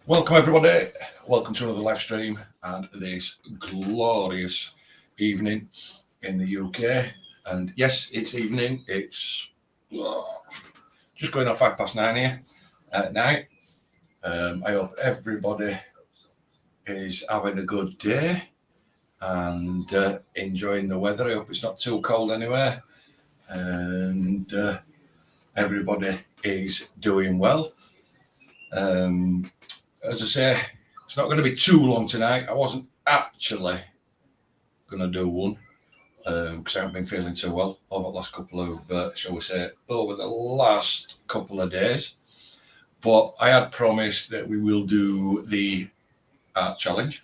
Welcome everybody, welcome to another live stream and this glorious evening in the UK. And yes, it's evening, it's just going on 9:05 here at night. I hope everybody is having a good day and enjoying the weather. I hope it's not too cold anywhere and everybody is doing well. As I say, it's not going to be too long tonight. I wasn't actually going to do one because I haven't been feeling too well over the last couple of, shall we say, over the last couple of days. But I had promised that we will do the art challenge,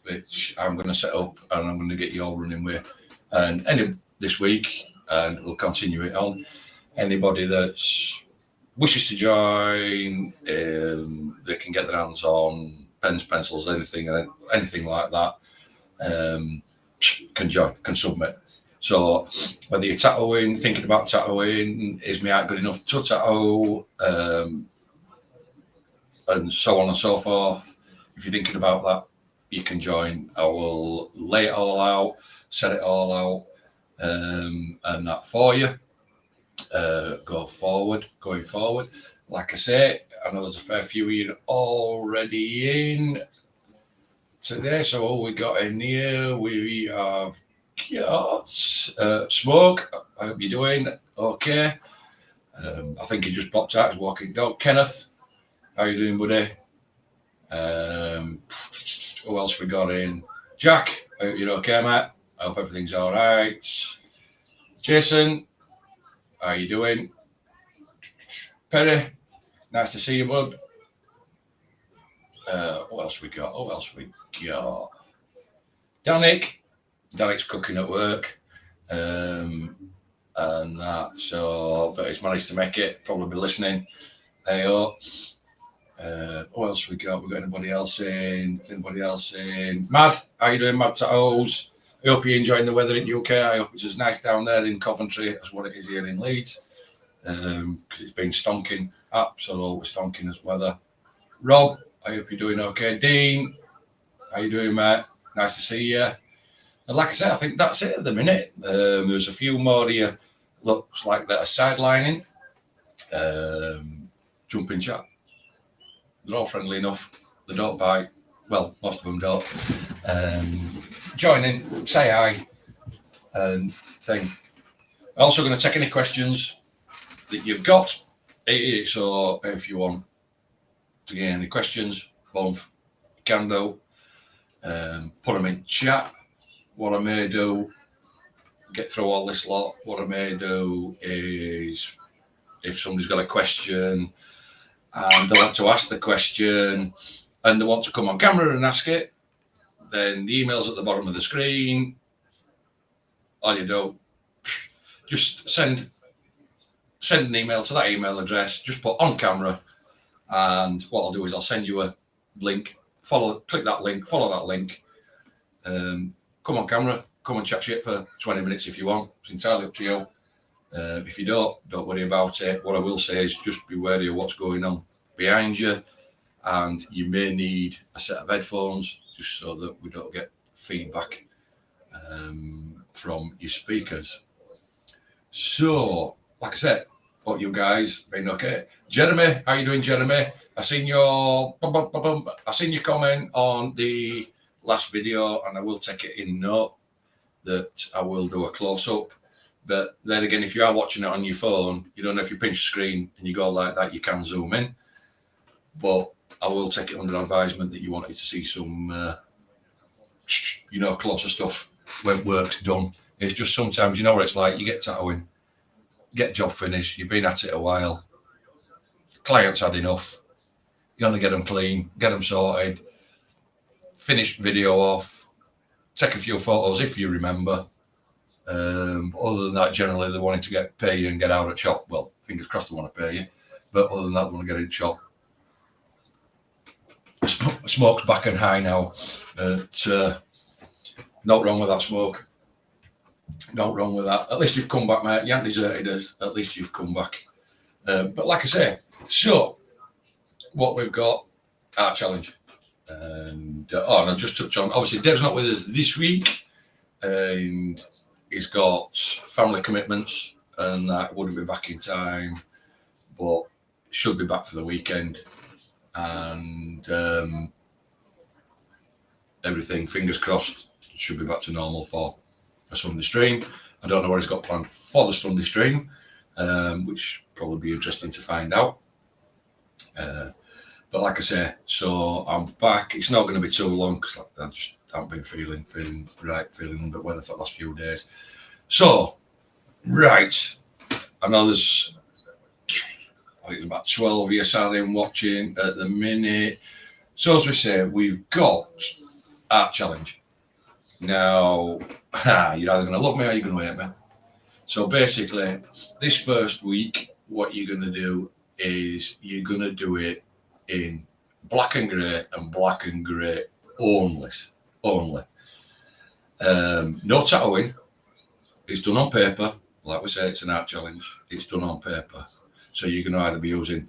which I'm going to set up and I'm going to get you all running with. And this week, and we'll continue it on. Anybody that's wishes to join, they can get their hands on pens, pencils, anything like that. Can join, can submit. So whether you're tattooing, thinking about tattooing, is my art good enough to tattoo, and so on and so forth. If you're thinking about that, you can join. I will lay it all out, set it all out, and that for you. Going forward. Like I say, I know there's a fair few here already in today. So all we got in here, we have got Smoke. I hope you're doing okay. I think he just popped out. He's walking dog. Kenneth, how you doing, buddy? Who else we got in? Jack, I hope you're okay, mate. I hope everything's all right. Jason, how you doing? Perry, nice to see you, bud. What else we got? Danic's cooking at work. And that, so, but he's managed to make it, probably listening. What else we got? We got anybody else in? Mad, how you doing, Mad Tattoos? I hope you're enjoying the weather in UK. I hope it's as nice down there in Coventry as what it is here in Leeds. Because it's been stonking, absolutely stonking as weather. Rob, I hope you're doing okay. Dean, how you doing, mate? Nice to see you. And like I said, I think that's it at the minute. There's a few more here. Looks like they're sidelining. Jump in chat. They're all friendly enough. They don't bite. Well, most of them don't. Join in, say hi, and thing. I'm also going to take any questions that you've got. So if you want to get any questions, both you can do. Put them in chat. What I may do, get through all this lot. What I may do is, if somebody's got a question and they want to ask the question and they want to come on camera and ask it, then the email's at the bottom of the screen. All you do, just send an email to that email address, just put on camera, and what I'll do is I'll send you a link. Click that link, follow that link. Come on camera, come and chat shit for 20 minutes if you want. It's entirely up to you. If you don't worry about it. What I will say is just be wary of what's going on behind you, and you may need a set of headphones just so that we don't get feedback from your speakers. So, like I said, hope you guys been okay. Jeremy, how you doing, Jeremy? I seen your comment on the last video, and I will take it in note that I will do a close-up. But then again, if you are watching it on your phone, you don't know, if you pinch the screen and you go like that, you can zoom in. But I will take it under advisement that you wanted to see some, closer stuff when work's done. It's just sometimes, you know what it's like, you get tattooing, get job finished, you've been at it a while, client's had enough, you want to get them clean, get them sorted, finish video off, take a few photos if you remember. Other than that, generally they're wanting to pay you and get out at shop. Well, fingers crossed they want to pay you, but other than that, they want to get in shop. Smoke's back and high now. Not wrong with that, Smoke. Not wrong with that. At least you've come back, mate. You haven't deserted us. At least you've come back. But like I say, so what we've got art challenge. And and I'll just touch on, obviously Dev's not with us this week, and he's got family commitments and that wouldn't be back in time, but should be back for the weekend. And everything, fingers crossed, should be back to normal for a Sunday stream. I don't know what he's got planned for the Sunday stream, which probably be interesting to find out. But like I say, so I'm back. It's not going to be too long because I just haven't been feeling under the weather for the last few days. So, right, I know there's, I think there's about 12 of you sat in watching at the minute. So as we say, we've got art challenge. Now, you're either going to love me or you're going to hate me. So basically, this first week, what you're going to do is you're going to do it in black and grey only. No tattooing. It's done on paper. Like we say, it's an art challenge. It's done on paper. So you're going to either be using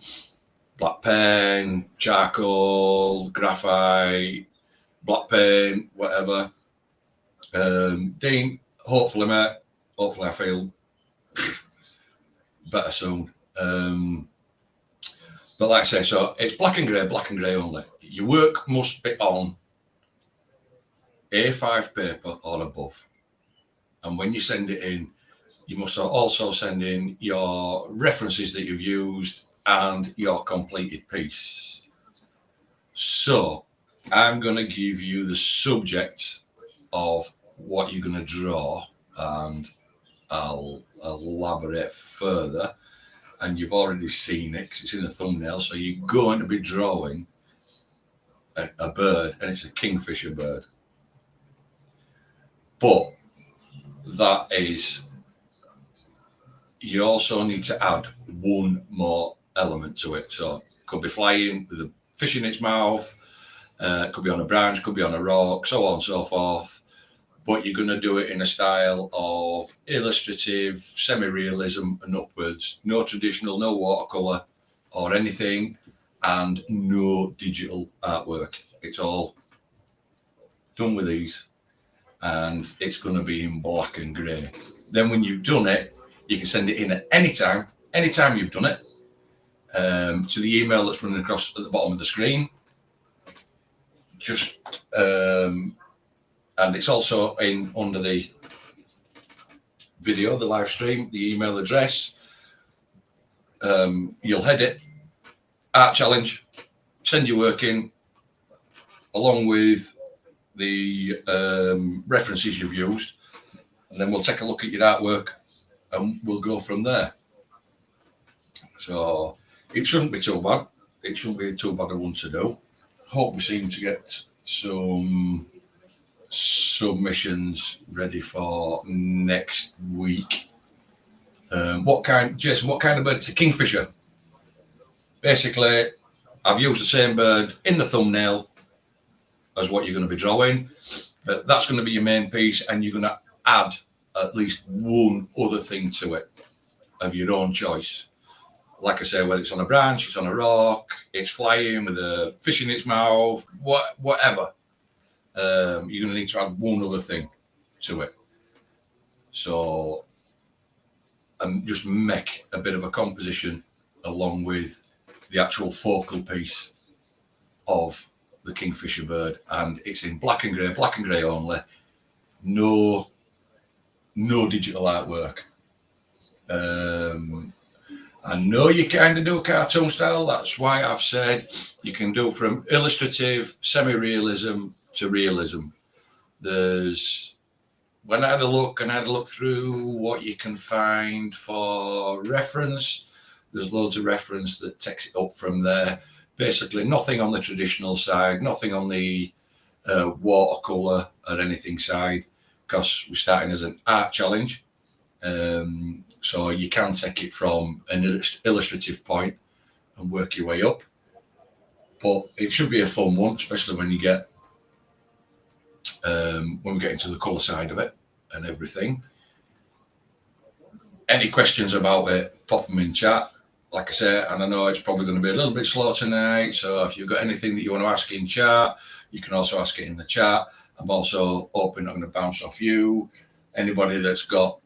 black pen, charcoal, graphite, black paint, whatever. Dean, hopefully, mate. Hopefully I feel better soon. But like I say, so it's black and grey only. Your work must be on A5 paper or above. And when you send it in, you must also send in your references that you've used and your completed piece. So I'm going to give you the subject of what you're going to draw, and I'll elaborate further. And you've already seen it because it's in the thumbnail. So you're going to be drawing a bird, and it's a kingfisher bird. But that is, you also need to add one more element to it. So it could be flying with a fish in its mouth, it could be on a branch, could be on a rock, so on and so forth. But you're going to do it in a style of illustrative, semi-realism and upwards. No traditional, no watercolour or anything, and no digital artwork. It's all done with these, and it's going to be in black and grey. Then when you've done it, you can send it in at any time you've done it, to the email that's running across at the bottom of the screen. Just and it's also in under the video, the live stream, the email address. You'll head it, art challenge, send your work in, along with the references you've used, and then we'll take a look at your artwork and we'll go from there. So it shouldn't be too bad. It shouldn't be too bad a one to do. Hope we seem to get some submissions ready for next week. Jason, what kind of bird? It's a kingfisher. Basically, I've used the same bird in the thumbnail as what you're going to be drawing, but that's going to be your main piece, and you're going to add at least one other thing to it of your own choice. Like I say, whether it's on a branch, it's on a rock, it's flying with a fish in its mouth, whatever. You're going to need to add one other thing to it. So, and just make a bit of a composition along with the actual focal piece of the kingfisher bird. And it's in black and grey only. No digital artwork. I know you kind of do a cartoon style. That's why I've said you can do from illustrative, semi-realism to realism. When I had a look through what you can find for reference, there's loads of reference that takes it up from there. Basically nothing on the traditional side, nothing on the watercolour or anything side, because we're starting as an art challenge. So you can take it from an illustrative point and work your way up. But it should be a fun one, especially when you get when we get into the colour side of it and everything. Any questions about it, pop them in chat. like I say, and I know it's probably going to be a little bit slow tonight, so if you've got anything that you want to ask in chat, you can also ask it in the chat. I'm also hoping I'm going to bounce off you. Anybody that's got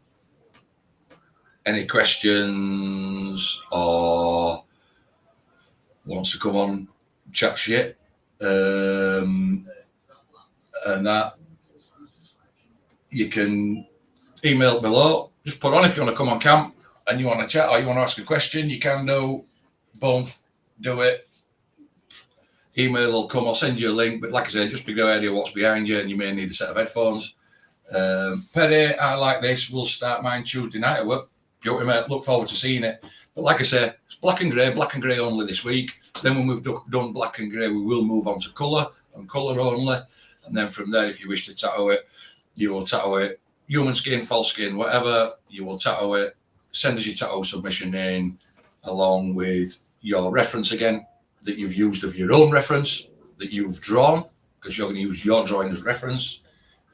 any questions or wants to come on, chat shit, and that, you can email below. Just put on if you want to come on camp and you want to chat or you want to ask a question, you can do both. Do it. Email will come. I'll send you a link. But like I said, just be good idea what's behind you, and you may need a set of headphones. Perry, I like this. We'll start mine Tuesday night at work. Beauty, mate. Look forward to seeing it. But like I say, it's black and grey only this week. Then when we've done black and grey, we will move on to colour and colour only. And then from there, if you wish to tattoo it, you will tattoo it. Human skin, false skin, whatever, you will tattoo it. Send us your tattoo submission in along with your reference again that you've used of your own reference that you've drawn, because you're going to use your drawing as reference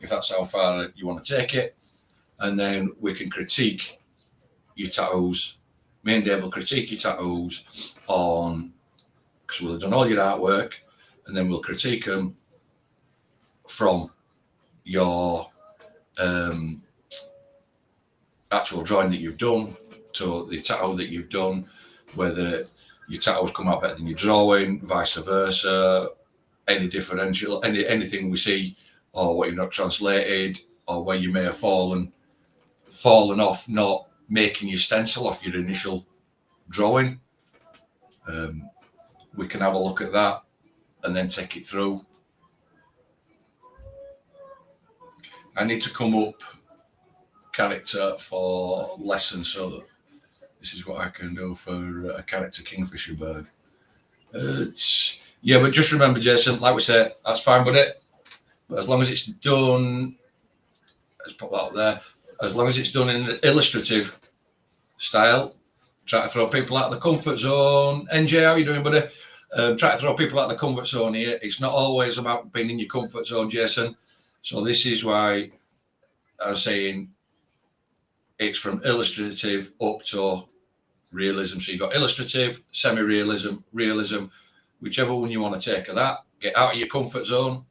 if that's how far you want to take it. And then we can critique your tattoos. Me and Dave will critique your tattoos on, because we'll have done all your artwork, and then we'll critique them from your actual drawing that you've done to the tattoo that you've done, whether your tattoos come out better than your drawing, vice versa, any differential, anything we see, or what you've not translated, or where you may have fallen off not making your stencil off your initial drawing. We can have a look at that and then take it through. I need to come up character for lessons, so that this is what I can do for a character kingfisher bird. Yeah, but just remember, Jason, like we said, that's fine with it. But as long as it's done, let's put that up there, as long as it's done in an illustrative style, try to throw people out of the comfort zone. NJ, how are you doing, buddy? Try to throw people out of the comfort zone here. It's not always about being in your comfort zone, Jason. So this is why I'm saying it's from illustrative up to realism. So you've got illustrative, semi-realism, realism, whichever one you want to take of that. Get out of your comfort zone,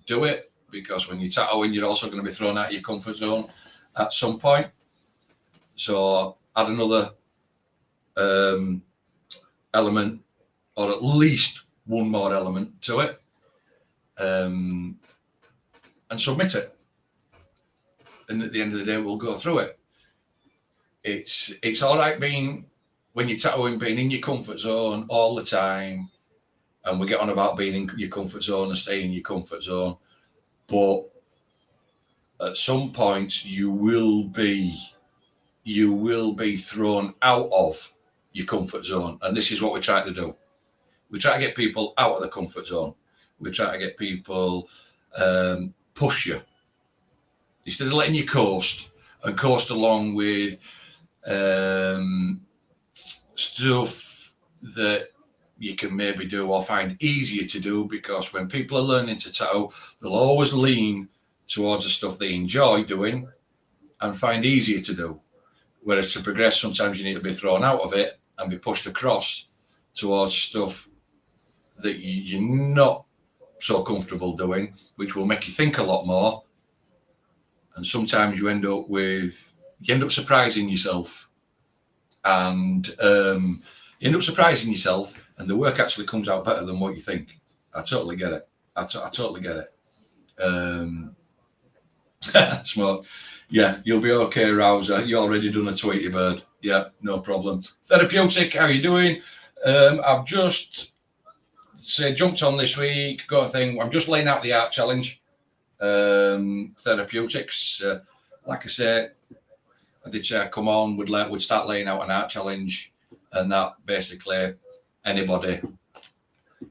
do it, because when you're tattooing, you're also going to be thrown out of your comfort zone at some point. So add another element, or at least one more element to it, and submit it. And at the end of the day, we'll go through it. It's all right being, when you're tattooing, being in your comfort zone all the time, and we get on about being in your comfort zone and staying in your comfort zone, but at some point you will be thrown out of your comfort zone, and this is what we try to do. We try to get people out of the comfort zone. We try to get people push you instead of letting you coast along with stuff that you can maybe do or find easier to do, because when people are learning to tattoo, they'll always lean towards the stuff they enjoy doing and find easier to do. Whereas to progress, sometimes you need to be thrown out of it and be pushed across towards stuff that you're not so comfortable doing, which will make you think a lot more. And sometimes you end up surprising yourself, and and the work actually comes out better than what you think. I totally get it. I totally get it. Smart. Yeah, you'll be okay, Rouser. You already done a Tweety bird. Yeah, no problem. Therapeutic, how you doing? I've just jumped on this week, got a thing. I'm just laying out the art challenge. Therapeutics. Like I said, I did say I'd come on, would start laying out an art challenge, and that basically anybody,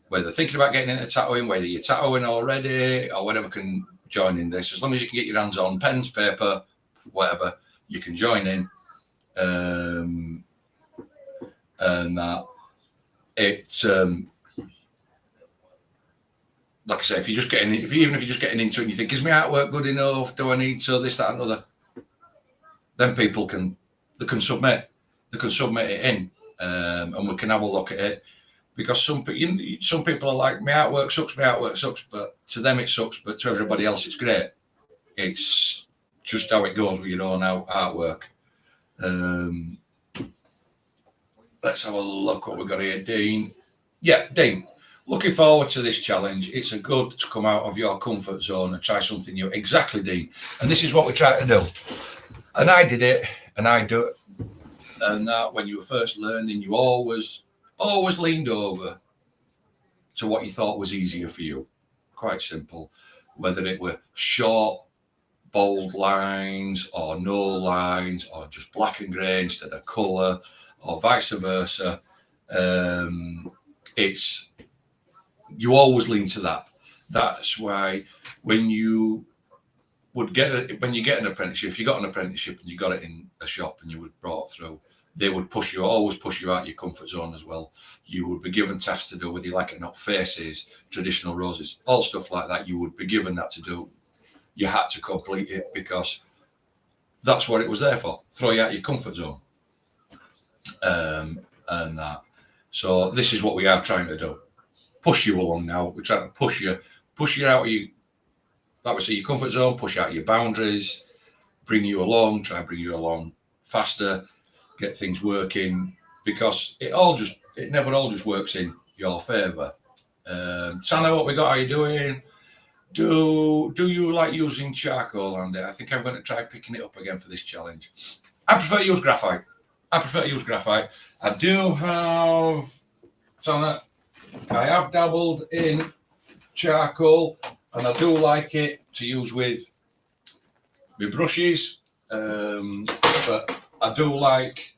whether thinking about getting into tattooing, whether you're tattooing already or whatever, can join in this. As long as you can get your hands on pens, paper, whatever, you can join in. And that it's like I say, if you're just getting into it and you think, is my artwork good enough? Do I need this, that, and other? Then people can submit it in, and we can have a look at it. Because some people are like, my artwork sucks, but to them it sucks, but to everybody else it's great. It's just how it goes with your own artwork. Let's have a look what we've got here, Dean. Yeah, Dean, looking forward to this challenge. It's a good to come out of your comfort zone and try something new. Exactly, Dean. And this is what we try to do. And I did it, and I do it. And that when you were first learning, you always leaned over to what you thought was easier for you. Quite simple. Whether it were short, bold lines or no lines or just black and grey instead of colour or vice versa. You always lean to that. That's why when you get an apprenticeship, if you got an apprenticeship and you got it in a shop and you were brought through, they would always push you out of your comfort zone as well. You would be given tasks to do, whether you like it or not, faces, traditional roses, all stuff like that. You would be given that to do. You had to complete it because that's what it was there for, throw you out of your comfort zone. And that. So this is what we are trying to do. Push you along now. We're trying to push you out of your, like we say, your comfort zone, push you out of your boundaries, bring you along, try and bring you along faster, get things working, because it never all just works in your favour. Tanner, what we got? How you doing? Do you like using charcoal, Andy? I think I'm going to try picking it up again for this challenge. I prefer to use graphite. I do have, Tanner, I have dabbled in charcoal, and I do like it to use with my brushes, but I do like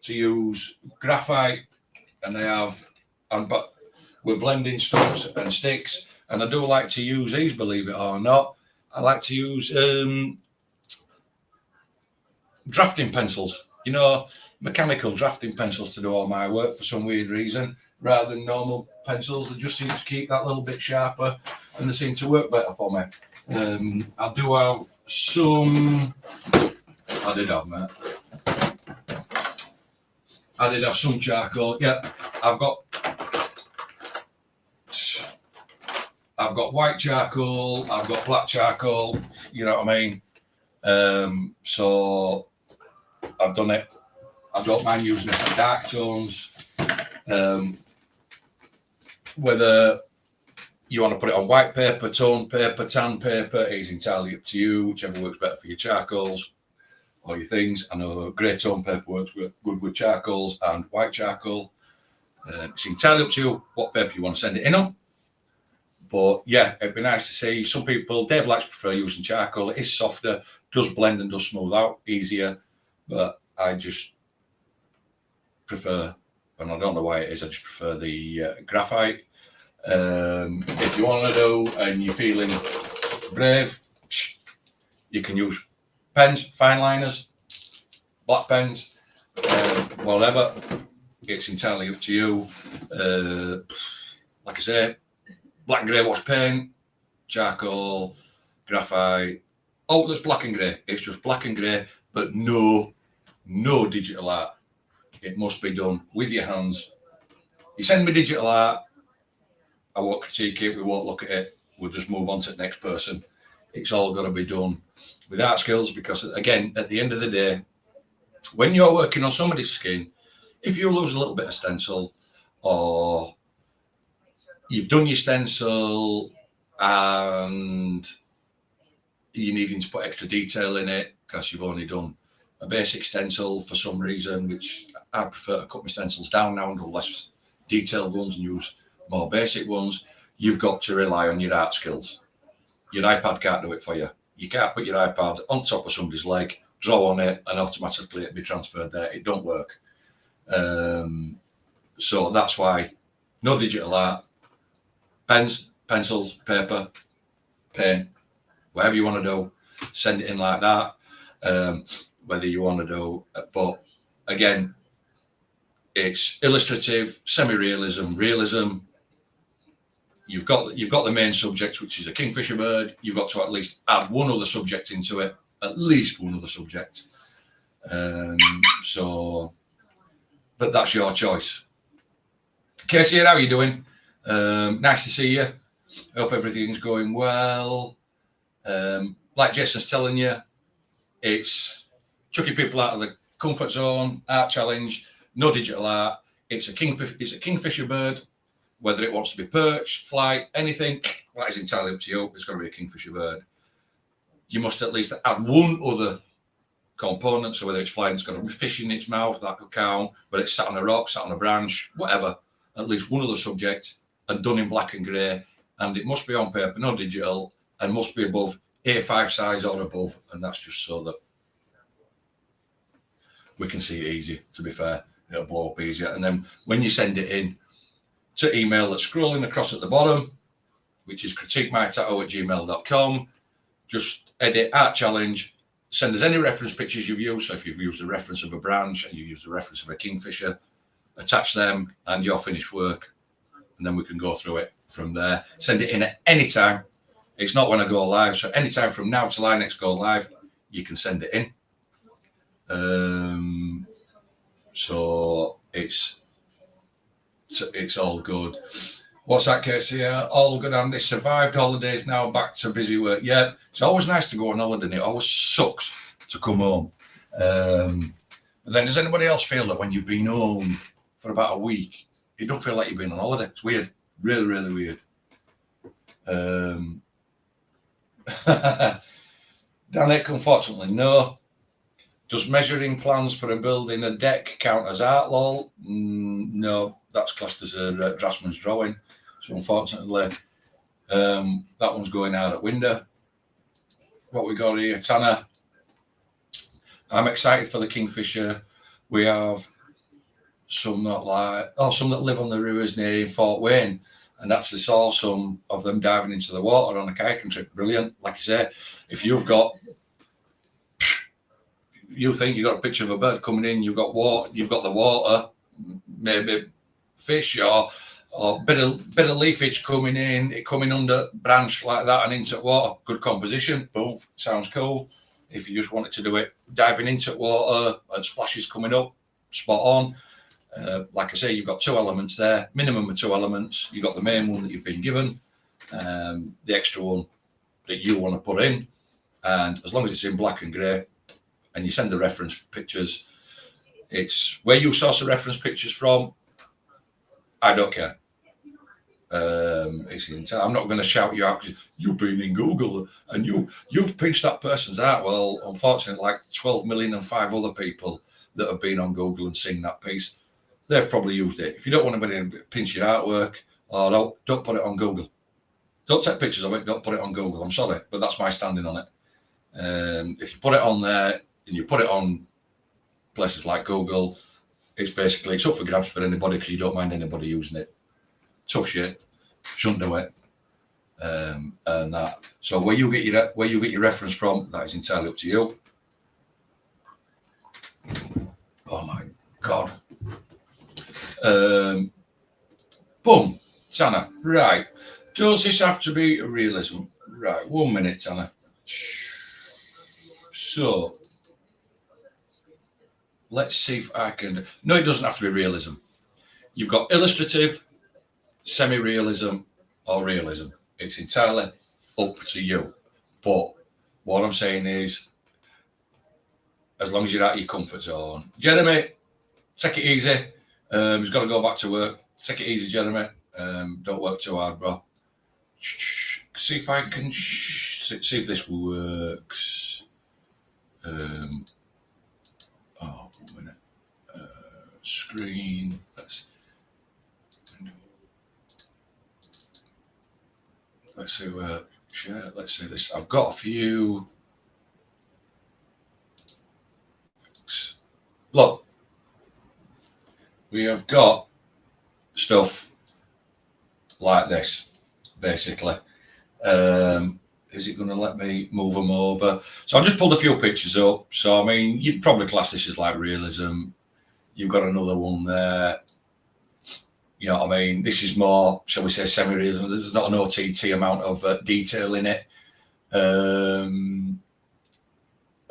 to use graphite, but we're blending stumps and sticks. And I do like to use these, believe it or not. I like to use drafting pencils, mechanical drafting pencils to do all my work for some weird reason, rather than normal pencils. They just seem to keep that little bit sharper and they seem to work better for me. I do have some, I did have some charcoal. Yeah, I've got white charcoal, I've got black charcoal, you know what I mean? So I've done it. I don't mind using it for dark tones. Whether you want to put it on white paper, toned paper, tan paper, is entirely up to you, whichever works better for your charcoals or your things. I know grey tone paper works good with charcoals and white charcoal. It's entirely up to you what paper you want to send it in on. But yeah, it'd be nice to see some people. Dave likes to prefer using charcoal. It is softer, does blend and does smooth out easier. But I just prefer, and I don't know why it is, I just prefer the graphite. If you want to do and you're feeling brave, you can use pens, fine liners, black pens, whatever. It's entirely up to you. Like I say, black and grey wash paint, charcoal, graphite. Oh, there's black and grey. It's just black and grey, but no digital art. It must be done with your hands. You send me digital art, I won't critique it, we won't look at it, we'll just move on to the next person. It's all got to be done with art skills, because again, at the end of the day, when you're working on somebody's skin, if you lose a little bit of stencil, or you've done your stencil and you're needing to put extra detail in it because you've only done a basic stencil for some reason, which I prefer to cut my stencils down now and do less detailed ones and use more basic ones, you've got to rely on your art skills. Your iPad can't do it for you. You can't put your iPad on top of somebody's leg, draw on it, and automatically it'll be transferred there. It don't work. So that's why no digital art. Pens, pencils, paper, paint, whatever you want to do, send it in like that. Whether you want to do, but again, it's illustrative, semi-realism, realism. You've got the main subject, which is a kingfisher bird. You've got to at least add one other subject into it, at least one other subject. So but that's your choice. Casey, how are you doing? Nice to see you. Hope everything's going well. Like Jason's telling you, it's chucking people out of the comfort zone, art challenge, no digital art. It's a kingfisher bird, whether it wants to be perch, flight, anything, that is entirely up to you. It's got to be a kingfisher bird. You must at least add one other component, so whether it's flying, it's got to be fish in its mouth, that will count, but it's sat on a rock, sat on a branch, whatever, at least one other subject, and done in black and grey, and it must be on paper, no digital, and must be above A5 size or above, and that's just so that we can see it easy, to be fair. It'll blow up easier. And then when you send it in to email that's scrolling across at the bottom, which is criticemytattoo@gmail.com, just edit art challenge, send us any reference pictures you've used. So if you've used a reference of a branch and you used a reference of a kingfisher, attach them and your finished work, and then we can go through it from there. Send it in at any time. It's not when I go live, so anytime from now till I next go live, you can send it in. So it's all good. What's that, Casey? All good, Andy. Survived holidays, now back to busy work. Yeah, it's always nice to go on holiday, and it always sucks to come home. But then does anybody else feel that when you've been home for about a week, you don't feel like you've been on holiday? It's weird. Really, really weird. Danik, unfortunately, no. Does measuring plans for a building a deck count as art, lol? No, that's classed as a draftsman's drawing. So unfortunately, that one's going out at window. What we got here, Tanner. I'm excited for the kingfisher. We have some that live on the rivers near Fort Wayne, and actually saw some of them diving into the water on a kayaking trip. Brilliant. Like I say, if you think you got a picture of a bird coming in, you've got the water, maybe fish or bit of leafage coming in, it coming under branch like that and into water. Good composition. Boom. Sounds cool. If you just wanted to do it diving into water and splashes coming up, spot on. Like I say, you've got two elements there, minimum of two elements. You've got the main one that you've been given, the extra one that you want to put in, and as long as it's in black and grey and you send the reference pictures, it's where you source the reference pictures from, I don't care. I'm not going to shout you out because you've been in Google and you've pinched that person's art. Well, unfortunately, like 12 million and 5 other people that have been on Google and seen that piece, they've probably used it. If you don't want anybody to pinch your artwork, or don't put it on Google. Don't take pictures of it. Don't put it on Google. I'm sorry, but that's my standing on it. If you put it on there and you put it on places like Google, it's up for grabs for anybody because you don't mind anybody using it. Tough shit. Shouldn't do it. And that. So where you get your reference from, that is entirely up to you. Oh my God. Boom. Tanner. Right. Does this have to be realism? Right. 1 minute, Tanner. So let's see if I can. No, it doesn't have to be realism. You've got illustrative, semi-realism, or realism. It's entirely up to you. But what I'm saying is, as long as you're out of your comfort zone. Jeremy, take it easy. He's got to go back to work. Take it easy, Jeremy. Don't work too hard, bro. See if I can see if this works. 1 minute. Screen. Let's see where share. Let's see this. I've got a few. Look, we have got stuff like this, basically. Is it going to let me move them over? So I just pulled a few pictures up. So, I mean, you'd probably class this as like realism. You've got another one there. You know what I mean? This is more, shall we say, semi-realism. There's not an OTT amount of detail in it.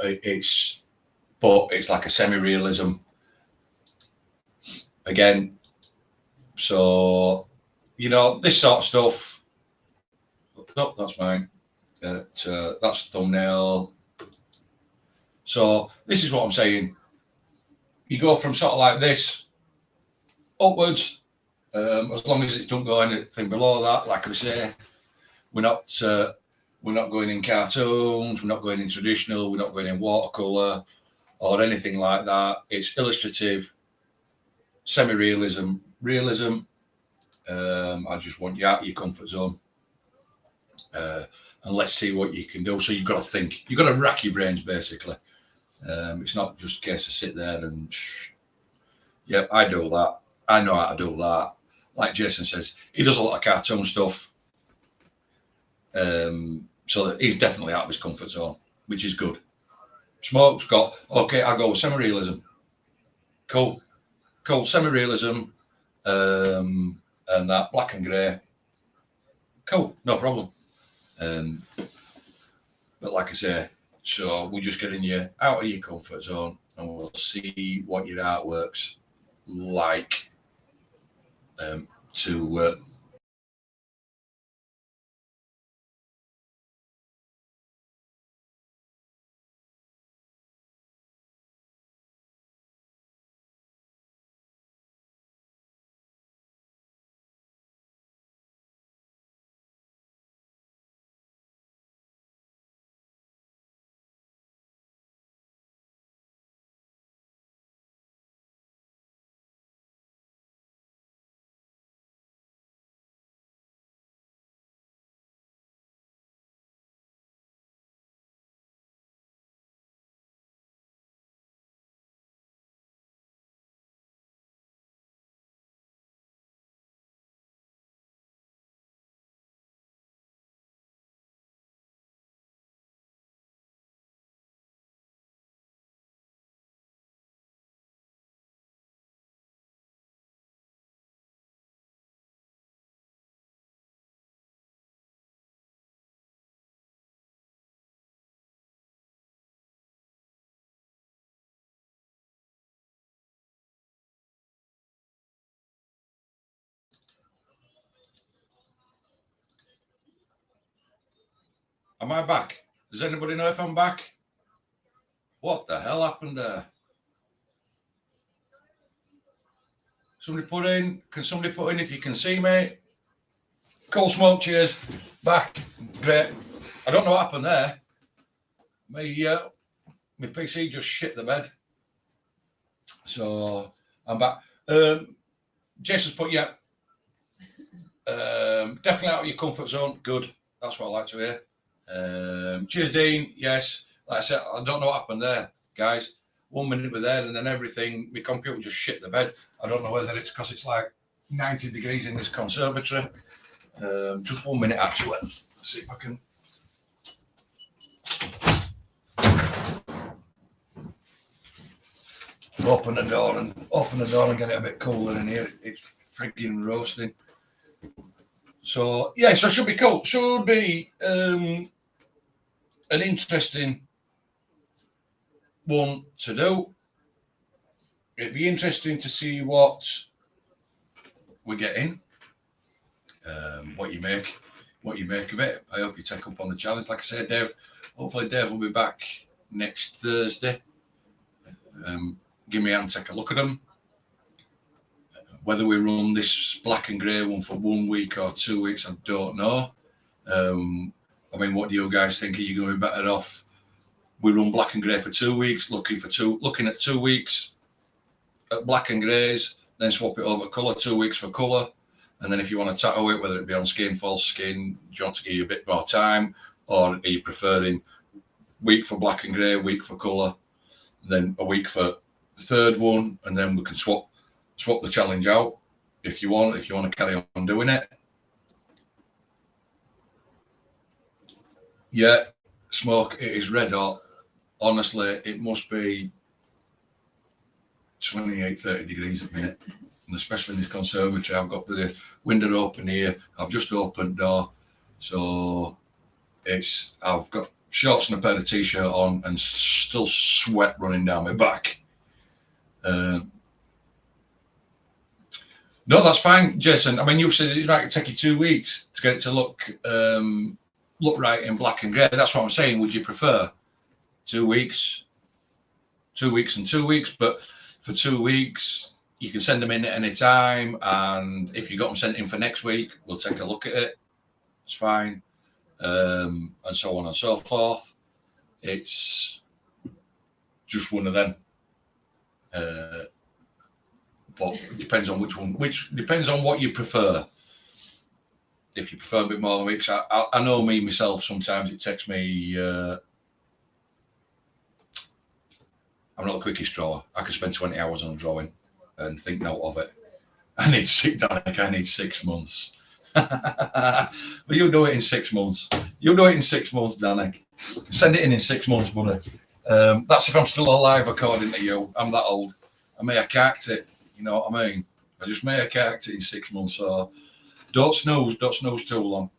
It's like a semi-realism. again. So, you know, this sort of stuff. No, that's mine. That's the thumbnail. So this is what I'm saying. You go from sort of like this upwards, as long as it don't go anything below that. Like I say, we're not going in cartoons. We're not going in traditional. We're not going in watercolor or anything like that. It's illustrative, semi-realism, realism. I just want you out of your comfort zone. And let's see what you can do. So you've got to think. You've got to rack your brains, basically. It's not just a case of sit there and, yep, I do that. I know how to do that. Like Jason says, he does a lot of cartoon stuff. So that he's definitely out of his comfort zone, which is good. Smoke's got, okay, I'll go with semi-realism. Cool. Semi-realism. And that black and grey. Cool, no problem. But like I say, so we're just getting you out of your comfort zone, and we'll see what your artwork's like. Am I back? Does anybody know if I'm back? What the hell happened there? Can somebody put in if you can see me? Cool, Smoke, cheers. Back, great. I don't know what happened there. My PC just shit the bed. So I'm back. Jason's put, yeah. Definitely out of your comfort zone. Good. That's what I like to hear. Cheers, Dean. Yes. Like I said, I don't know what happened there, guys. 1 minute we're there, and then everything, my computer just shit the bed. I don't know whether it's because it's like 90 degrees in this conservatory. Just 1 minute, actually. Let's see if I can. Open the door and get it a bit cooler in here. It's frigging roasting. So yeah, so should be cool. Should be an interesting one to do. It'd be interesting to see what we're getting, what you make of it. I hope you take up on the challenge. Like I said, Dave, hopefully Dave will be back next Thursday. Give me a hand, take a look at them. Whether we run this black and grey one for 1 week or 2 weeks, I don't know. I mean, what do you guys think? Are you going to be better off? We run black and grey for 2 weeks, looking at 2 weeks at black and greys, then swap it over colour, 2 weeks for colour. And then if you want to tattoo it, whether it be on skin, false skin, do you want to give you a bit more time? Or are you preferring week for black and grey, week for colour, then a week for the third one, and then we can swap the challenge out if you want to carry on doing it. Yeah, Smoke, it is red hot. Honestly, it must be 28, 30 degrees at the minute. And especially in this conservatory, I've got the window open here. I've just opened the door. So I've got shorts and a pair of t-shirt on and still sweat running down my back. No, that's fine, Jason. I mean, you've said it might take you 2 weeks to get it to look right in black and grey. That's what I'm saying. Would you prefer 2 weeks, 2 weeks and 2 weeks? But for 2 weeks, you can send them in at any time. And if you got them sent in for next week, we'll take a look at it. It's fine. And so on and so forth. It's just one of them. But it depends on which depends on what you prefer. If you prefer a bit more than weeks, I know me myself, sometimes it takes me, I'm not the quickest drawer. I could spend 20 hours on a drawing and think note of it. I need 6 months. But you'll do it in 6 months. You'll do it in 6 months, Danik. Send it in 6 months, buddy. That's if I'm still alive, according to you. I'm that old. I may have carked it. You know what I mean? I just may have carked it in 6 months. So don't snooze too long.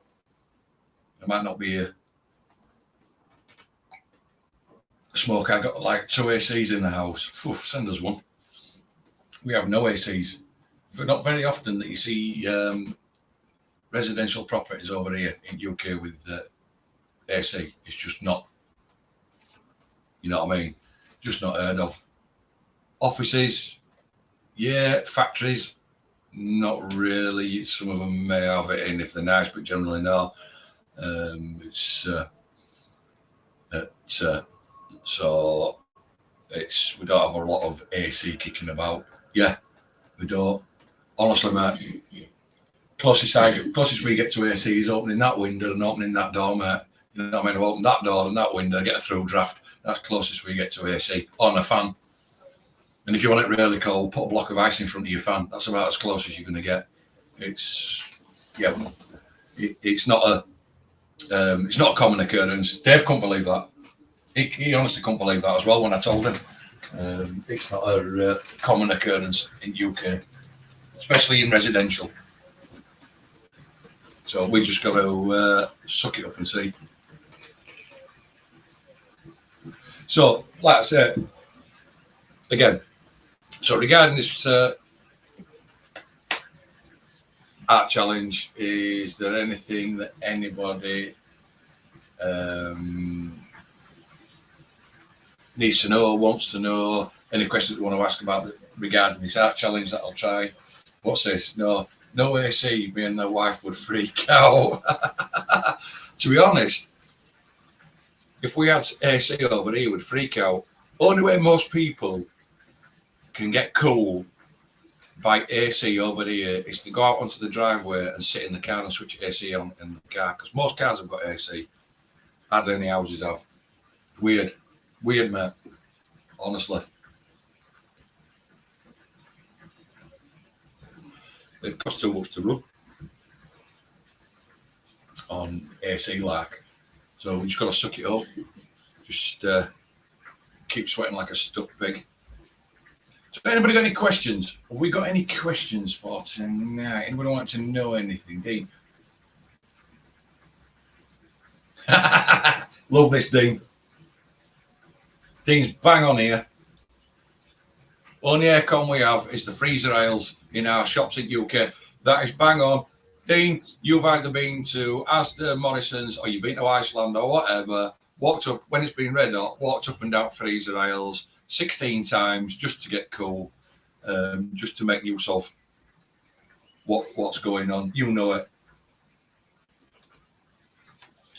I might not be here. Smoke, I got like 2 ACs in the house. Oof, send us one. We have no ACs. But not very often that you see residential properties over here in UK with AC. It's just not, you know what I mean? Just not heard of. Offices, yeah. Factories, not really. Some of them may have it in if they're nice, but generally no. So we don't have a lot of AC kicking about. Yeah, we don't. Honestly, mate, closest we get to AC is opening that window and opening that door, mate. You know what I mean? I've opened that door and that window and get a through draft. That's closest we get to AC on a fan. And if you want it really cold, put a block of ice in front of your fan. That's about as close as you're going to get. It's not a common occurrence. Dave couldn't believe that. He honestly couldn't believe that as well when I told him. It's not a common occurrence in UK, especially in residential. So we just got to suck it up and see. So, like I said, again, so regarding this art challenge, is there anything that anybody needs to know, wants to know, any questions they want to ask about regarding this art challenge that I'll try? What's this? No AC, me and my wife would freak out. To be honest, if we had AC over here, we'd freak out. Only way most people can get cool by AC over here is to go out onto the driveway and sit in the car and switch AC on in the car, because most cars have got AC. Hardly any houses have. Weird, mate. Honestly. It costs too much to run on AC like. So we just got to suck it up. Just keep sweating like a stuck pig. So anybody got any questions? Have we got any questions for tonight? Anybody want to know anything? Dean? Love this, Dean. Dean's bang on here. Only aircon we have is the freezer aisles in our shops in UK. That is bang on. Dean, you've either been to Asda, Morrison's, or you've been to Iceland or whatever, walked up, when it's been red hot, walked up and down freezer aisles 16 times just to get cool, just to make use of what's going on. You know it.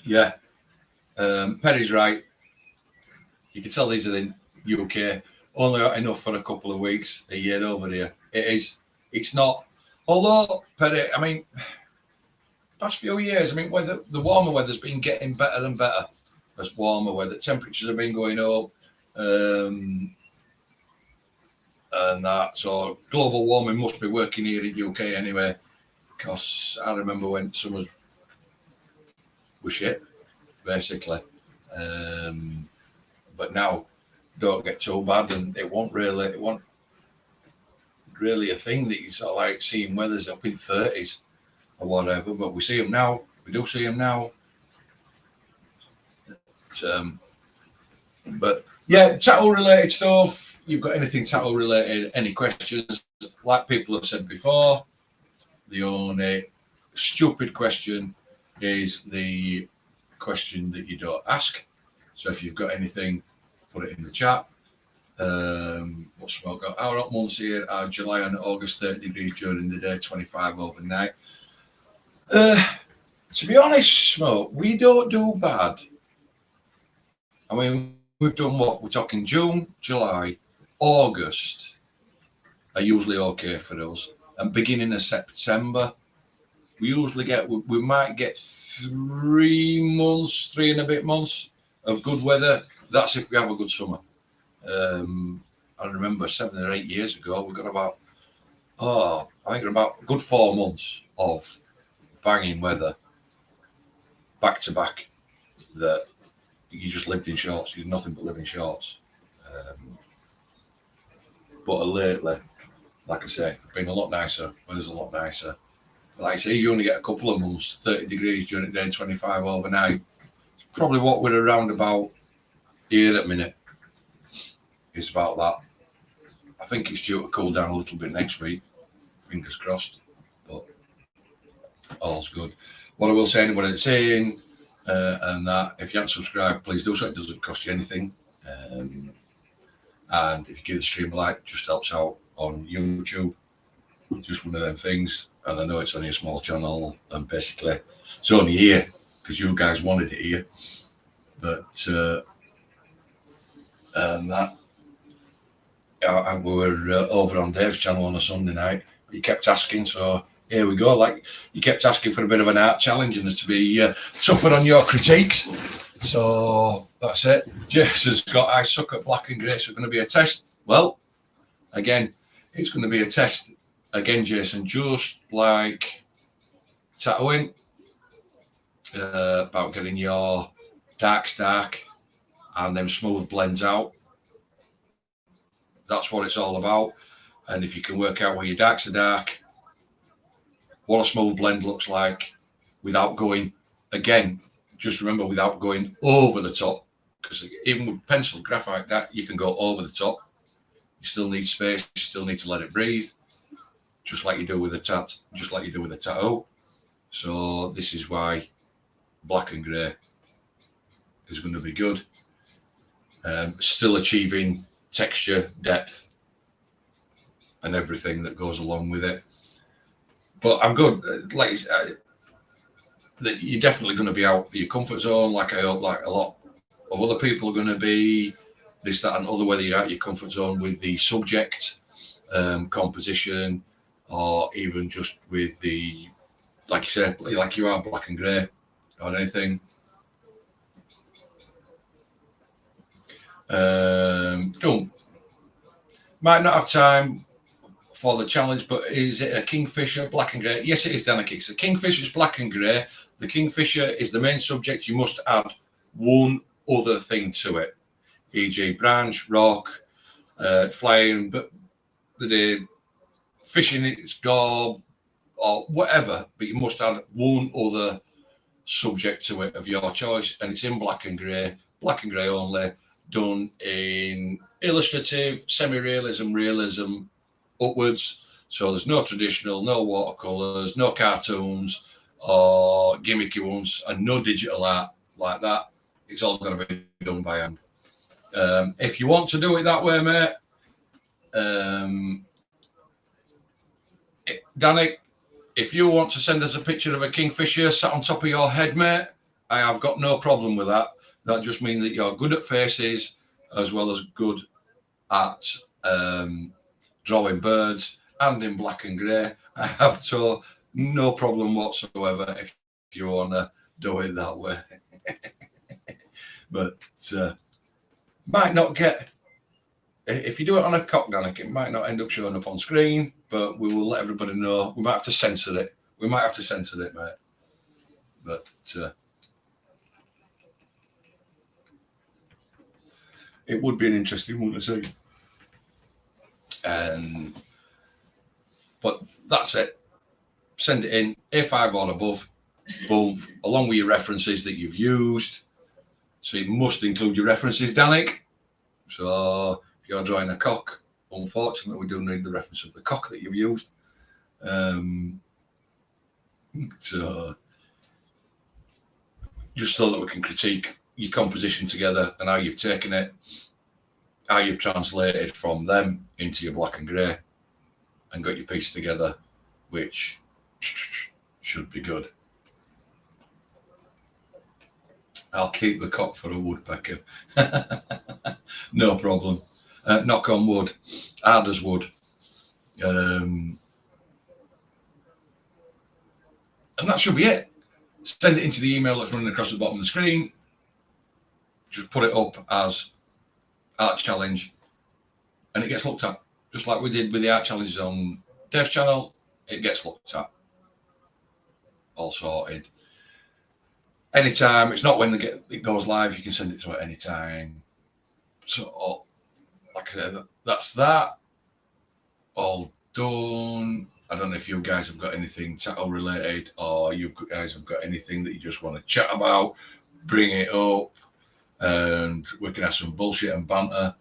Yeah. Perry's right. You can tell these are in UK. Only enough for a couple of weeks a year over here. It's not. Although, Perry, I mean, past few years, I mean, the warmer weather's been getting better and better as warmer weather. Temperatures have been going up, and that. So global warming must be working here in UK anyway, because I remember when summers were shit, basically. But now, don't get too bad, and it won't really a thing that you sort of like seeing weather's up in 30s or whatever, but we see them now. We do see them now. But yeah, tattle related stuff. You've got anything tattle related? Any questions? Like people have said before, The only stupid question is the question that you don't ask. So if you've got anything, put it in the chat. What's smoke got? Our hot months here are July and August, 30 degrees during the day, 25 overnight. To be honest, Smoke, we don't do bad. I mean, we've done what? We're talking June, July, August are usually okay for us. And beginning of September, we usually get, we might get 3 months, 3 and a bit months of good weather. That's if we have a good summer. I remember 7 or 8 years ago, we got about, I think about a good 4 months of banging weather back to back that you just lived in shorts. You did nothing but live in shorts. But lately, like I say, it's been a lot nicer. Weather's a lot nicer. Like I say, you only get a couple of months, 30 degrees during the day, 25 overnight. It's probably what we're around about here at the minute. It's about that. I think it's due to cool down a little bit next week. Fingers crossed. But all's good. What I will say, anybody that's saying, and that, if you haven't subscribed, please do so. It doesn't cost you anything. And if you give the stream a like, just helps out on YouTube. Just one of them things. And I know it's only a small channel, and basically it's only here because you guys wanted it here. But and that, we were over on Dave's channel on a Sunday night. But you kept asking, so here we go. Like, you kept asking for a bit of an art challenge and us to be tougher on your critiques. So that's it. Jason's got I suck at black and grey, so it's going to be a test. Well, again, it's going to be a test. Again, Jason, just like tattooing, about getting your darks dark and them smooth blends out. That's what it's all about. And if you can work out where your darks are dark, what a smooth blend looks like without going, again, just remember, without going over the top, because even with pencil graphite, that you can go over the top. You still need space, you still need to let it breathe, just like you do with a tattoo. So this is why black and grey is going to be good. Still achieving texture, depth, and everything that goes along with it. But I'm good. Like, that you're definitely going to be out of your comfort zone. Like I hope, like a lot of other people are going to be. This, that, and other. Whether you're out of your comfort zone with the subject, composition, or even just with the, like you said, like you are black and grey or anything. Might not have time for the challenge, but is it a Kingfisher black and grey? Yes, it is, Danica. It's a Kingfisher's black and grey. The Kingfisher is the main subject. You must add one other thing to it, e.g. branch, rock, flying, but the fishing its gob or whatever, but you must add one other subject to it of your choice, and it's in black and grey only, done in illustrative, semi-realism, realism upwards. So there's no traditional, no watercolors, no cartoons or gimmicky ones, and no digital art like that. It's all going to be done by hand. If you want to do it that way, mate, Danny, if you want to send us a picture of a Kingfisher sat on top of your head, mate, I have got no problem with that. That just means that you're good at faces as well as good at drawing birds and in black and grey. I have no problem whatsoever if you want to do it that way. But might not get, if you do it on a cock, Danik, it might not end up showing up on screen, but we will let everybody know. We might have to censor it. Mate. But it would be an interesting one to see. But that's it. Send it in, A5 or above, boom, along with your references that you've used. So you must include your references, Danik. So if you're drawing a cock, unfortunately, we do need the reference of the cock that you've used. So just so that we can critique your composition together and how you've taken it, how you've translated from them into your black and grey and got your piece together, which should be good. I'll keep the cock for a woodpecker. No problem. Knock on wood. Hard as wood. And that should be it. Send it into the email that's running across the bottom of the screen. Just put it up as art challenge and it gets looked at. Just like we did with the art challenges on Dev's channel, it gets looked at. All sorted. Anytime. It's not when it goes live. You can send it through at any time. So, like I said, that's that. All done. I don't know if you guys have got anything tattoo related, or you guys have got anything that you just want to chat about. Bring it up, and we can have some bullshit and banter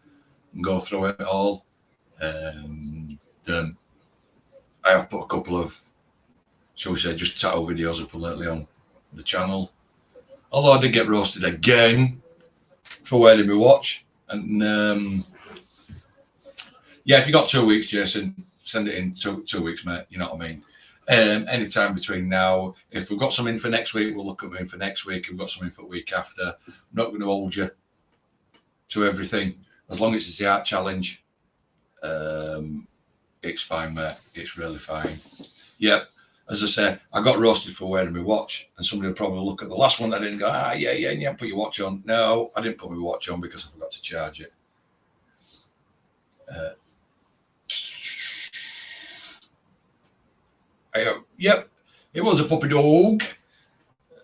and go through it all. And I have put a couple of, shall we say, just tattoo videos up lately on the channel. Although I did get roasted again for wearing my watch. And yeah, if you got 2 weeks, Jason, send it in 2 weeks, mate. You know what I mean? Anytime between now. If we've got something for next week, we'll look at them for next week. If we've got something for the week after, I'm not going to hold you to everything. As long as it's the art challenge, it's fine, mate. It's really fine. Yep. As I say, I got roasted for wearing my watch, and somebody will probably look at the last one that I didn't go, yeah, you haven't put your watch on. No, I didn't put my watch on because I forgot to charge it. Yep, it was a puppy dog,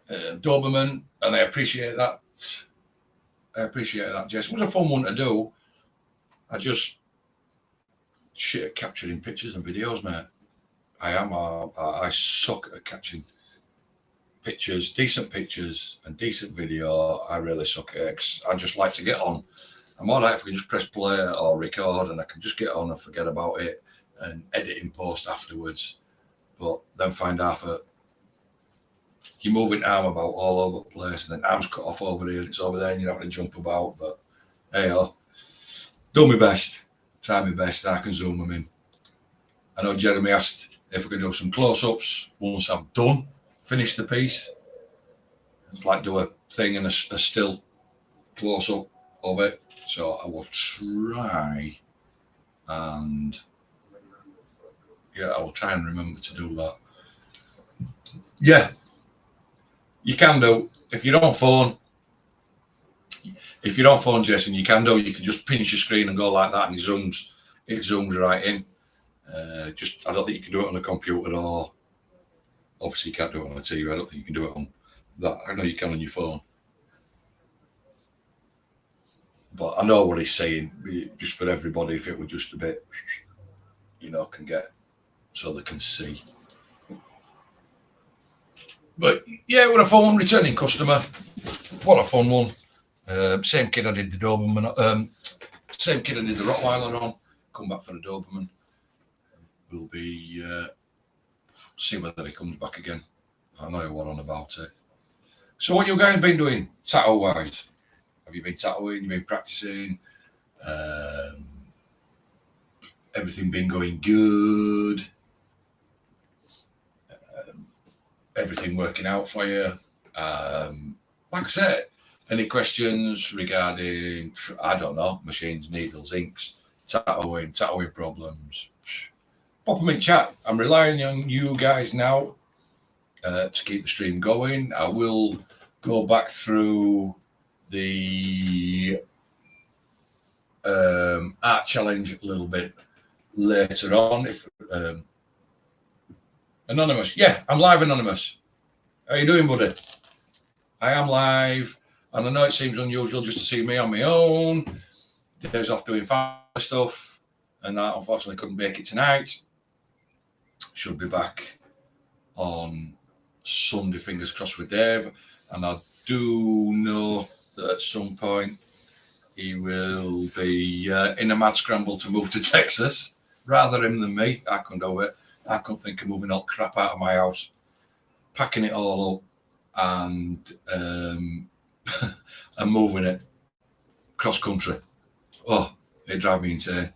Doberman, and I appreciate that. Jess. It was a fun one to do. I just shit at capturing pictures and videos, mate. I suck at catching pictures, decent pictures and decent video. I really suck at it. I just like to get on. I'm all right if I can just press play or record and I can just get on and forget about it and edit in post afterwards. But then find out that you're moving arm about all over the place and then arm's cut off over here and it's over there and you're having to jump about. But hey, do my best, try my best, and I can zoom them in. I know Jeremy asked if we could do some close-ups once I've finished the piece. It's like do a thing and a still close-up of it. So I will try and yeah, I will try and remember to do that. Yeah, you can do. If you don't phone, Jason, you can do. You can just pinch your screen and go like that, and it zooms right in. I don't think you can do it on a computer, or obviously you can't do it on a TV. I don't think you can do it on that. I know you can on your phone, but I know what he's saying. Just for everybody, if it were just a bit, can get so they can see. But yeah, what a fun one. Returning customer. What a fun one. Same kid I did the Doberman. Same kid I did the Rottweiler on. Come back for the Doberman. We'll be see whether he comes back again. I know you're on about it. So what you guys been doing tattoo wise? Have you been tattooing? You been practicing? Everything been going good? Everything working out for you? Like I said, any questions regarding, I don't know, machines, needles, inks, tattooing problems? Pop them in chat. I'm relying on you guys now to keep the stream going. I will go back through the art challenge a little bit later on. If Anonymous, yeah, I'm live, Anonymous. How you doing, buddy? I am live, and I know it seems unusual just to see me on my own. Dave's off doing family stuff, and I unfortunately couldn't make it tonight. Should be back on Sunday, fingers crossed, with Dave. And I do know that at some point he will be in a mad scramble to move to Texas. Rather him than me. I couldn't do it. I couldn't think of moving all crap out of my house packing it all up and and moving it cross country. Oh, it drives me insane.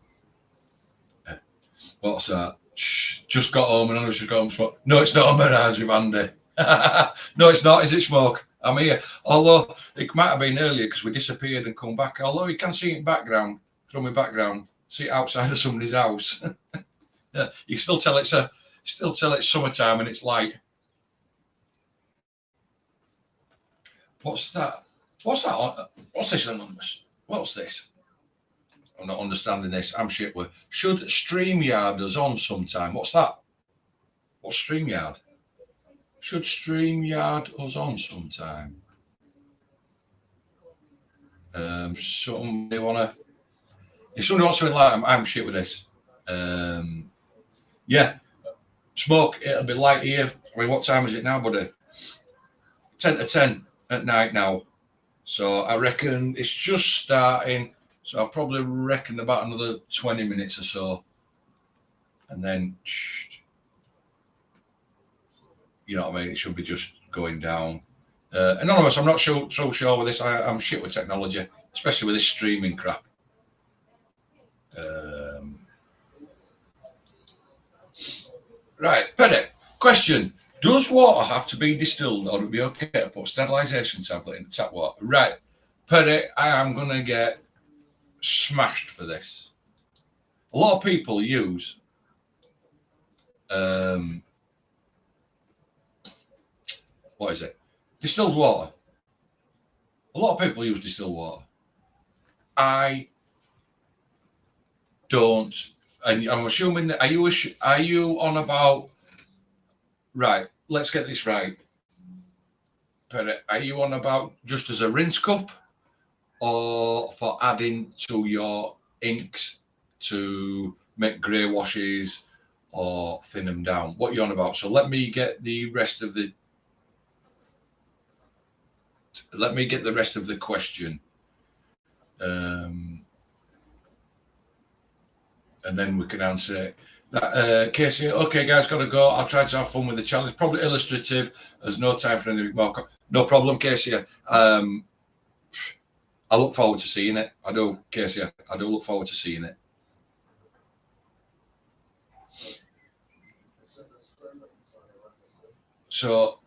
What's that? Shh, just got home and I was just got home smoke. No, it's not a mirage of Andy. No, it's not. Is it smoke? I'm here. Although it might have been earlier because we disappeared and come back. Although you can see it in background, through my background, see it outside of somebody's house. Yeah, you can still tell it's summertime and it's light. What's that? What's that? What's this, Anonymous? What's this? I'm not understanding this. I'm shit with. Should StreamYard us on sometime? What's that? What's StreamYard? Should StreamYard us on sometime? Somebody wanna? If somebody wants to like, I'm shit with this. Yeah, smoke. It'll be light here. I mean, what time is it now, buddy? 10 to 10 at night now. So I reckon it's just starting. So I'll probably reckon about another 20 minutes or so. And then, you know what I mean? It should be just going down. Anonymous, I'm not so sure with this. I'm shit with technology, especially with this streaming crap. Right, Perry, question. Does water have to be distilled or would it be okay to put sterilisation tablet in the tap water? Right, Perry, I am going to get smashed for this. A lot of people use what is it? Distilled water. A lot of people use distilled water. I don't, and I'm assuming that are you on about, right, let's get this right. But are you on about just as a rinse cup or for adding to your inks to make grey washes or thin them down? What are you on about? So let me get the rest of the question. And then we can answer it. Casey, okay, guys, got to go. I'll try to have fun with the challenge. Probably illustrative. There's no time for anything more. No problem, Casey. I look forward to seeing it. I do, Casey. I do look forward to seeing it. So,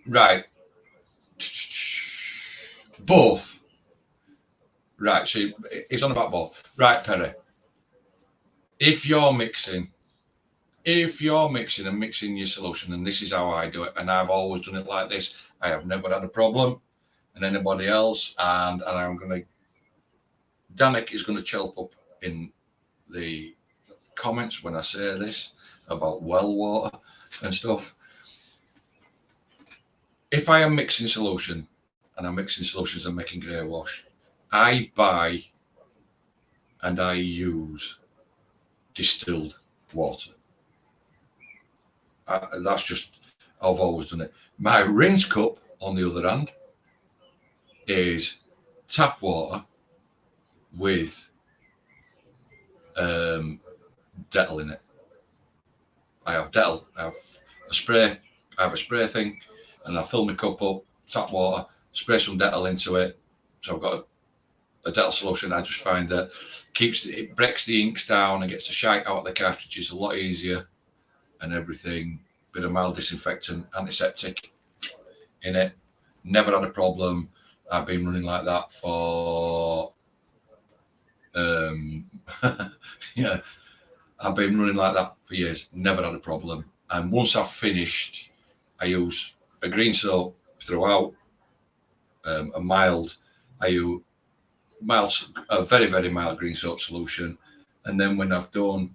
right. Both. Right, so it's on about both. Right, Perry. If you're mixing and mixing your solution, and this is how I do it, and I've always done it like this, I have never had a problem, and anybody else, and I'm going to, Danik is going to chelp up in the comments when I say this about well water and stuff. If I am mixing solution, and I'm mixing solutions and making grey wash, I buy and I use distilled water. That's just, I've always done it. My rinse cup, on the other hand, is tap water with Dettol in it. I have Dettol. I have a spray thing, and I fill my cup up, tap water, spray some Dettol into it. So I've got a Dettol solution. I just find that it breaks the inks down and gets the shite out of the cartridges a lot easier and everything. Bit of mild disinfectant, antiseptic in it. Never had a problem. I've been running like that for yeah, I've been running like that for years. Never had a problem. And once I've finished, I use a green soap throughout. A very, very mild green soap solution. And then when I've done,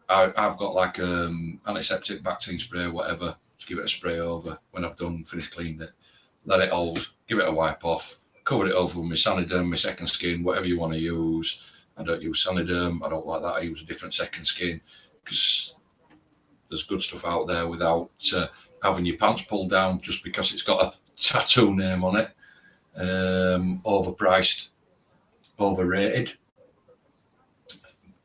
I've got like antiseptic vaccine spray or whatever, just give it a spray over when I've done, finished cleaning it, let it hold, give it a wipe off, cover it over with my Saniderm, my second skin, whatever you want to use. I don't use Saniderm, I don't like that, I use a different second skin because there's good stuff out there without having your pants pulled down just because it's got a tattoo name on it. Overpriced, overrated,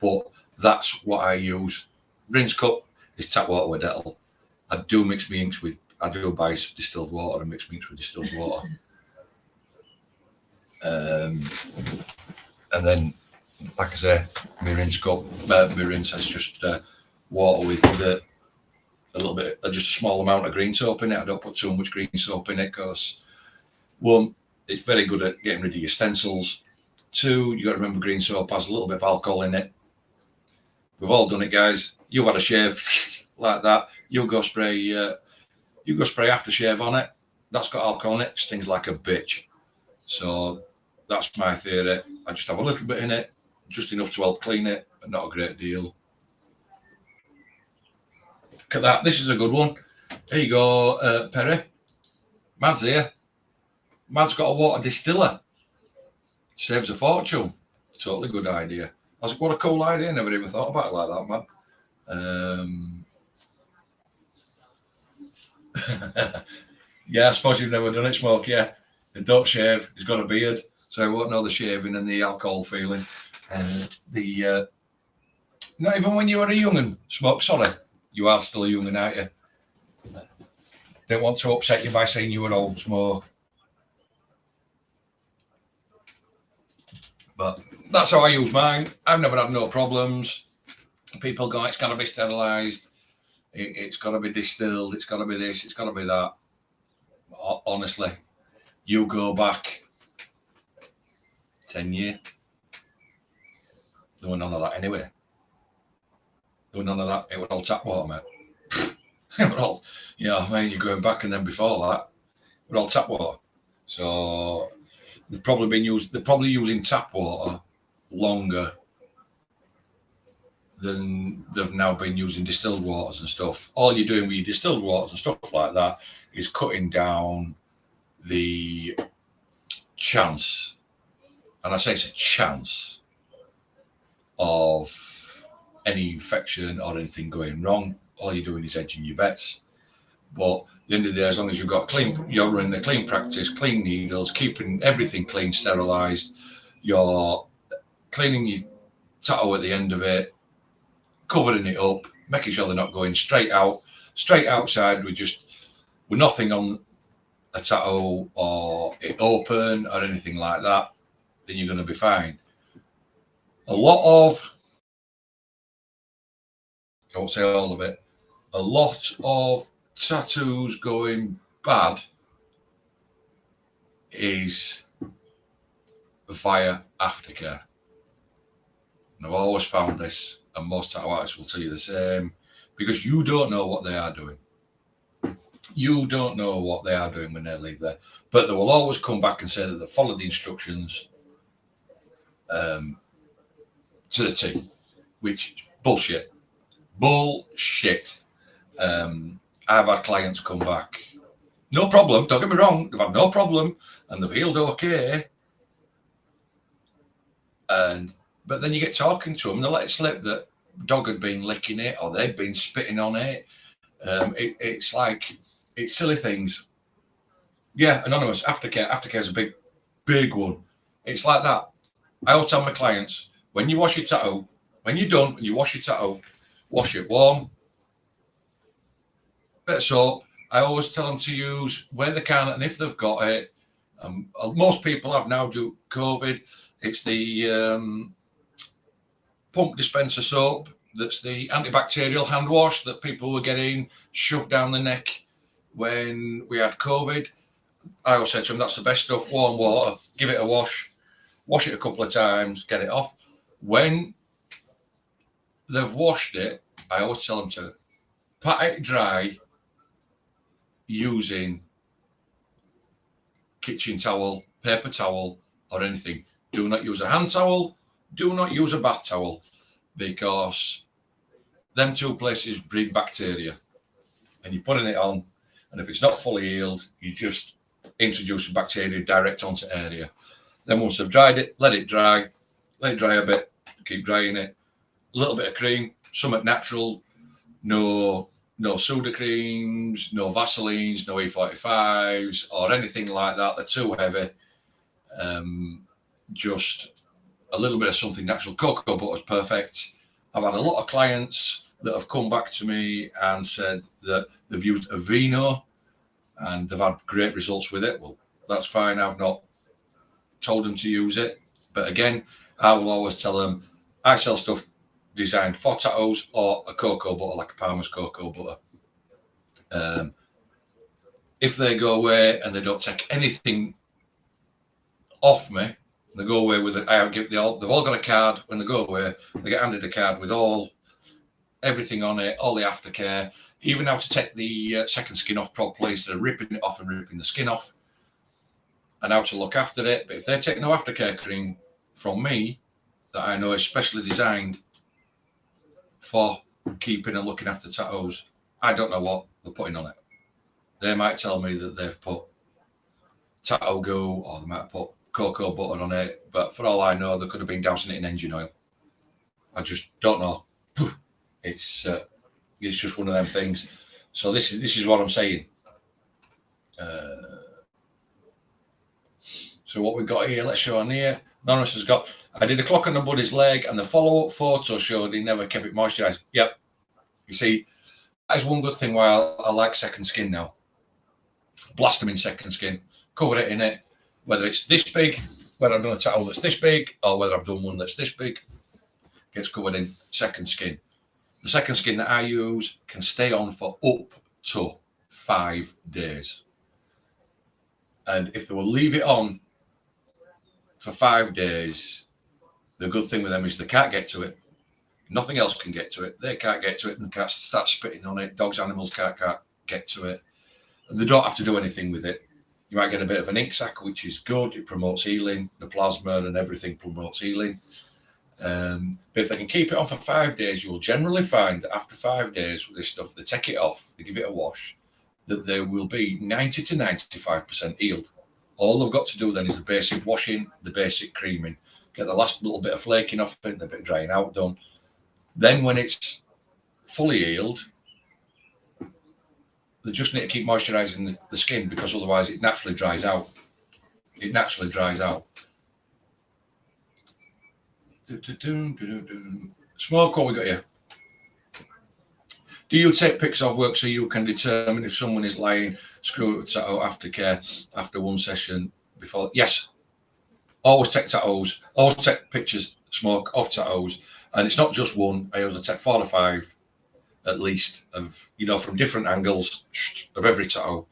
but that's what I use. Rinse cup is tap water with Dettol. I do mix my inks with, I do buy distilled water and mix my inks with distilled water. And then, like I say, my rinse cup, my rinse is just water with a little bit, just a small amount of green soap in it. I don't put too much green soap in it because, one, it's very good at getting rid of your stencils. Two, you got to remember green soap has a little bit of alcohol in it. We've all done it, guys. You've had a shave like that. You go spray aftershave on it. That's got alcohol in it. Stings like a bitch. So that's my theory. I just have a little bit in it, just enough to help clean it, but not a great deal. Look at that. This is a good one. Here you go, Perry. Mad's here. Mad's got a water distiller. Saves a fortune. Totally good idea. I was like, what a cool idea. Never even thought about it like that, man. Yeah, I suppose you've never done it, Smoke. Yeah. And don't shave. He's got a beard, so he won't know the shaving and the alcohol feeling. Not even when you were a young'un, Smoke. Sorry. You are still a young'un, aren't you? Don't want to upset you by saying you were old, Smoke. But that's how I use mine. I've never had no problems. People go, it's got to be sterilised. It's got to be distilled. It's got to be this. It's got to be that. Honestly, you go back 10 years. There was none of that anyway. There was none of that. It was all tap water, mate. It was all, you know, I mean, you're going back, and then before that, it was all tap water. So they're probably using tap water longer than they've now been using distilled waters and stuff. All you're doing with your distilled waters and stuff like that is cutting down the chance, and I say it's a chance, of any infection or anything going wrong. All you're doing is edging your bets. But at the end of the day, as long as you've got clean, you're running a clean practice, clean needles, keeping everything clean, sterilised, you're cleaning your tattoo at the end of it, covering it up, making sure they're not going straight outside with nothing on a tattoo or it open or anything like that, then you're going to be fine. I won't say all of it, a lot of tattoos going bad is via aftercare. And I've always found this, and most tattoo artists will tell you the same, because you don't know what they are doing. You don't know what they are doing when they leave there. But they will always come back and say that they followed the instructions to the T, which bullshit. Bullshit. I've had clients come back, no problem, don't get me wrong, they've had no problem and they've healed okay. But then you get talking to them, they let it slip that dog had been licking it or they'd been spitting on it. It's like, it's silly things. Yeah, anonymous, aftercare. Aftercare is a big one. It's like that. I always tell my clients, when you wash your tattoo, when you're done, when you wash your tattoo, wash it warm, bit of soap. I always tell them to use where they can, and if they've got it, most people have now due to COVID, it's the pump dispenser soap. That's the antibacterial hand wash that people were getting shoved down the neck when we had COVID. I always say to them, that's the best stuff, warm water, give it a wash it a couple of times, get it off. When they've washed it, I always tell them to pat it dry using kitchen towel, paper towel, or anything. Do not use a hand towel, do not use a bath towel, because them two places breed bacteria, and you're putting it on, and if it's not fully healed, you just introduce bacteria direct onto area. Then once they've dried it, let it dry a bit, keep drying it. A little bit of cream, something natural, no Suda creams, no Vaselines, no E45s or anything like that. They're too heavy. Just a little bit of something natural. Cocoa butter is perfect. I've had a lot of clients that have come back to me and said that they've used a Vino and they've had great results with it. Well, that's fine. I've not told them to use it. But again, I will always tell them I sell stuff designed for tattoos or a cocoa butter, like a Palmer's cocoa butter. If they go away and they don't take anything off me, they go away with it. They've all got a card. When they go away, they get handed a card with everything on it, all the aftercare, even how to take the second skin off properly instead of ripping it off and ripping the skin off, and how to look after it. But if they take no aftercare cream from me that I know is specially designed for keeping and looking after tattoos, I don't know what they're putting on it. They might tell me that they've put tattoo goo or they might have put cocoa butter on it, but for all I know, they could have been dousing it in engine oil. I just don't know. It's just one of them things. So this is what I'm saying. So what we've got here, let's show on here. Anonymous has got, I did a clock on the buddy's leg and the follow-up photo showed he never kept it moisturised. Yep. You see, that is one good thing why I like second skin now. Blast them in second skin, cover it in it, whether it's this big, whether I've done a tattoo that's this big, or whether I've done one that's this big, gets covered in second skin. The second skin that I use can stay on for up to 5 days. And if they will leave it on for 5 days, the good thing with them is they can't get to it. Nothing else can get to it. They can't get to it and can't start spitting on it. Dogs, animals can't get to it. And they don't have to do anything with it. You might get a bit of an ink sac, which is good. It promotes healing. The plasma and everything promotes healing. But if they can keep it on for 5 days, you will generally find that after 5 days with this stuff, they take it off, they give it a wash, that they will be 90 to 95% healed. All they've got to do then is the basic washing, the basic creaming, get the last little bit of flaking off it, the bit of drying out done. Then when it's fully healed, they just need to keep moisturising the skin, because otherwise it naturally dries out. It naturally dries out. Smoke, what we got here? Do you take pics of work so you can determine if someone is lying screwed with tattoo aftercare after one session before? Yes. Always take tattoos. Always take pictures, Smoke, of tattoos. And it's not just one. I always take 4 or 5 at least of, from different angles of every tattoo.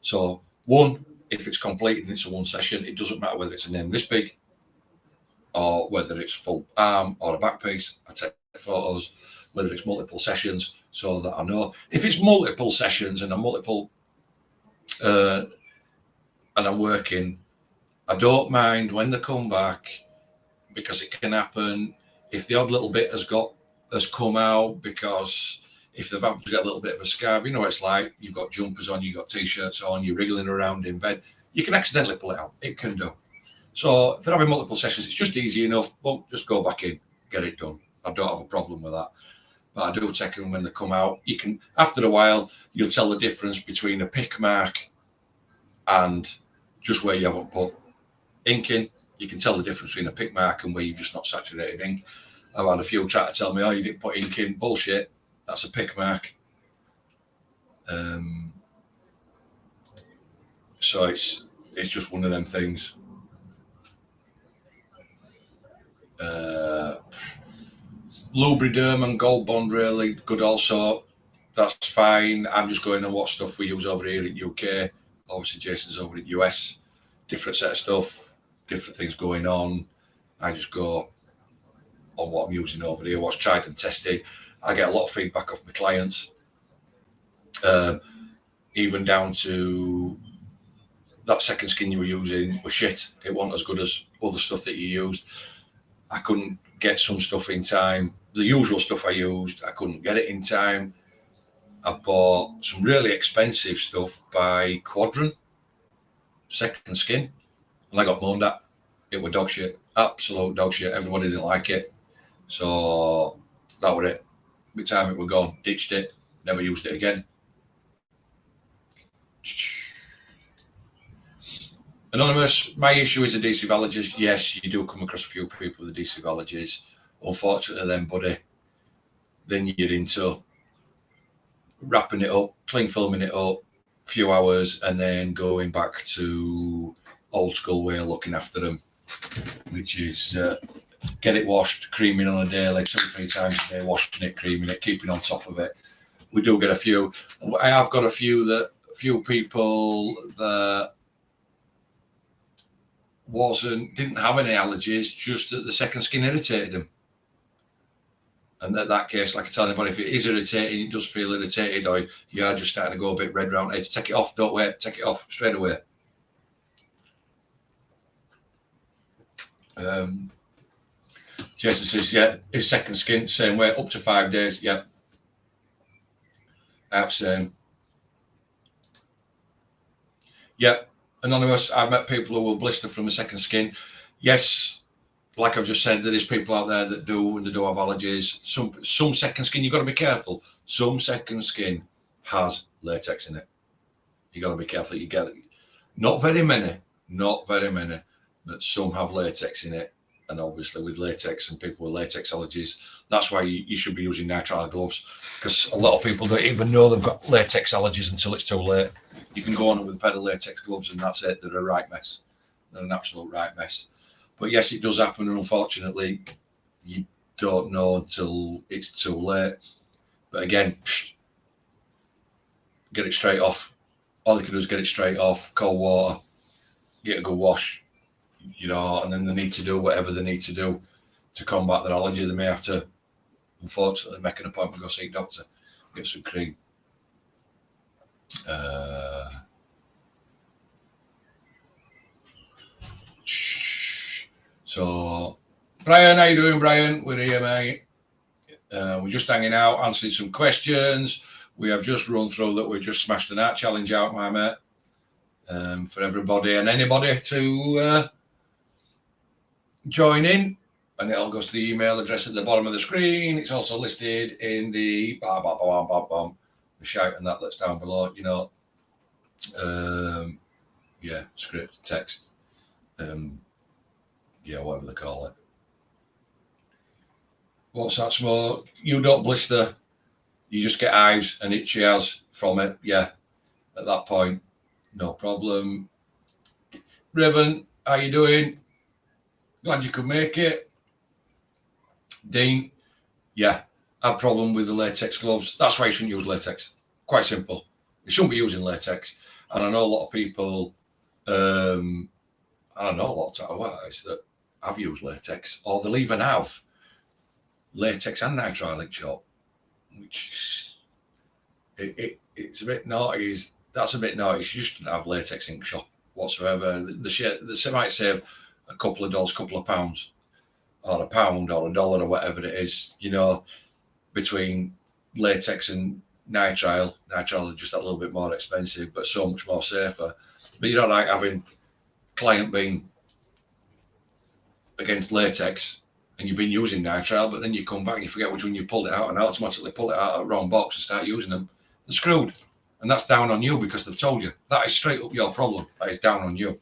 So one, if it's complete and it's a one session, it doesn't matter whether it's a name this big or whether it's full arm or a back piece. I take photos, whether it's multiple sessions, so that I know. If it's multiple sessions and I'm working, I don't mind when they come back, because it can happen if the odd little bit has come out, because if they've happened to get a little bit of a scar, it's like you've got jumpers on, you've got t-shirts on, you're wriggling around in bed, you can accidentally pull it out. It can do. So if they're having multiple sessions, it's just easy enough. Well, just go back in, get it done. I don't have a problem with that. But I do take them when they come out. You can, after a while, you'll tell the difference between a pick mark and just where you haven't put ink in. You can tell the difference between a pick mark and where you've just not saturated ink. I've had a few try to tell me, oh, you didn't put ink in. Bullshit. That's a pick mark. So it's just one of them things. Lubriderm and Gold Bond really good also. That's fine. I'm just going on what stuff we use over here in UK. Obviously Jason's over at US. Different set of stuff, different things going on. I just go on what I'm using over here, what's tried and tested. I get a lot of feedback off my clients. Even down to that second skin you were using was shit. It wasn't as good as other stuff that you used. I couldn't get some stuff in time. The usual stuff I used, I couldn't get it in time. I bought some really expensive stuff by Quadrant, second skin, and I got moaned at. It was dog shit, absolute dog shit. Everybody didn't like it. So that was it. By the time it was gone, ditched it, never used it again. Anonymous, my issue is adhesive allergies. Yes, you do come across a few people with adhesive allergies. Unfortunately, then, buddy, then you're into wrapping it up, cling filming it up, few hours, and then going back to old school way of looking after them, which is get it washed, creaming on a daily, 2-3 times a day, washing it, creaming it, keeping on top of it. We do get a few. I have got a few people that didn't have any allergies, just that the second skin irritated them. And in that case, like I tell anybody, if it is irritating, it does feel irritated, or you are just starting to go a bit red round edge, take it off, don't wait, take it off straight away. Jason says, yeah, his second skin, same way, up to 5 days, yeah. I have same. Yeah, Anonymous, I've met people who will blister from a second skin. Yes, like I've just said, there is people out there that do, and they do have allergies. Some second skin, you've got to be careful. Some second skin has latex in it. You've got to be careful that you get it. Not very many, but some have latex in it. And obviously with latex and people with latex allergies, that's why you should be using nitrile gloves, because a lot of people don't even know they've got latex allergies until it's too late. You can go on with a pair of latex gloves and that's it. They're a right mess. They're an absolute right mess. But yes, it does happen, and unfortunately, you don't know until it's too late. But again, get it straight off. All you can do is get it straight off, cold water, get a good wash, and then they need to do whatever they need to do to combat their allergy. They may have to, unfortunately, make an appointment, go see a doctor, get some cream. So, Brian, how you doing, Brian? We're here, mate. We're just hanging out, answering some questions. We have just run through that. We've just smashed an art challenge out, my mate, for everybody and anybody to join in. And it all goes to the email address at the bottom of the screen. It's also listed in the the shout and that's down below, script, text, whatever they call it. What's that smoke? You don't blister, you just get hives and itchy as from it. Yeah, at that point, no problem. Ribbon, how you doing? Glad you could make it. Dean, yeah, I have problem with the latex gloves. That's why you shouldn't use latex. Quite simple. You shouldn't be using latex. And I know a lot of people, and I know a lot of tattoo artists that have used latex, or they'll even have latex and nitrile ink shop, which it's a bit naughty. That's a bit naughty. You shouldn't have latex ink shop whatsoever. They might save a couple of dollars, couple of pounds, or £1 or $1 or whatever it is, between latex and nitrile. Nitrile is just a little bit more expensive, but so much more safer. But you're not like having client being against latex and you've been using nitrile, but then you come back and you forget which one you pulled it out and automatically pull it out of the wrong box and start using them. They're screwed. And that's down on you because they've told you. That is straight up your problem. That is down on you.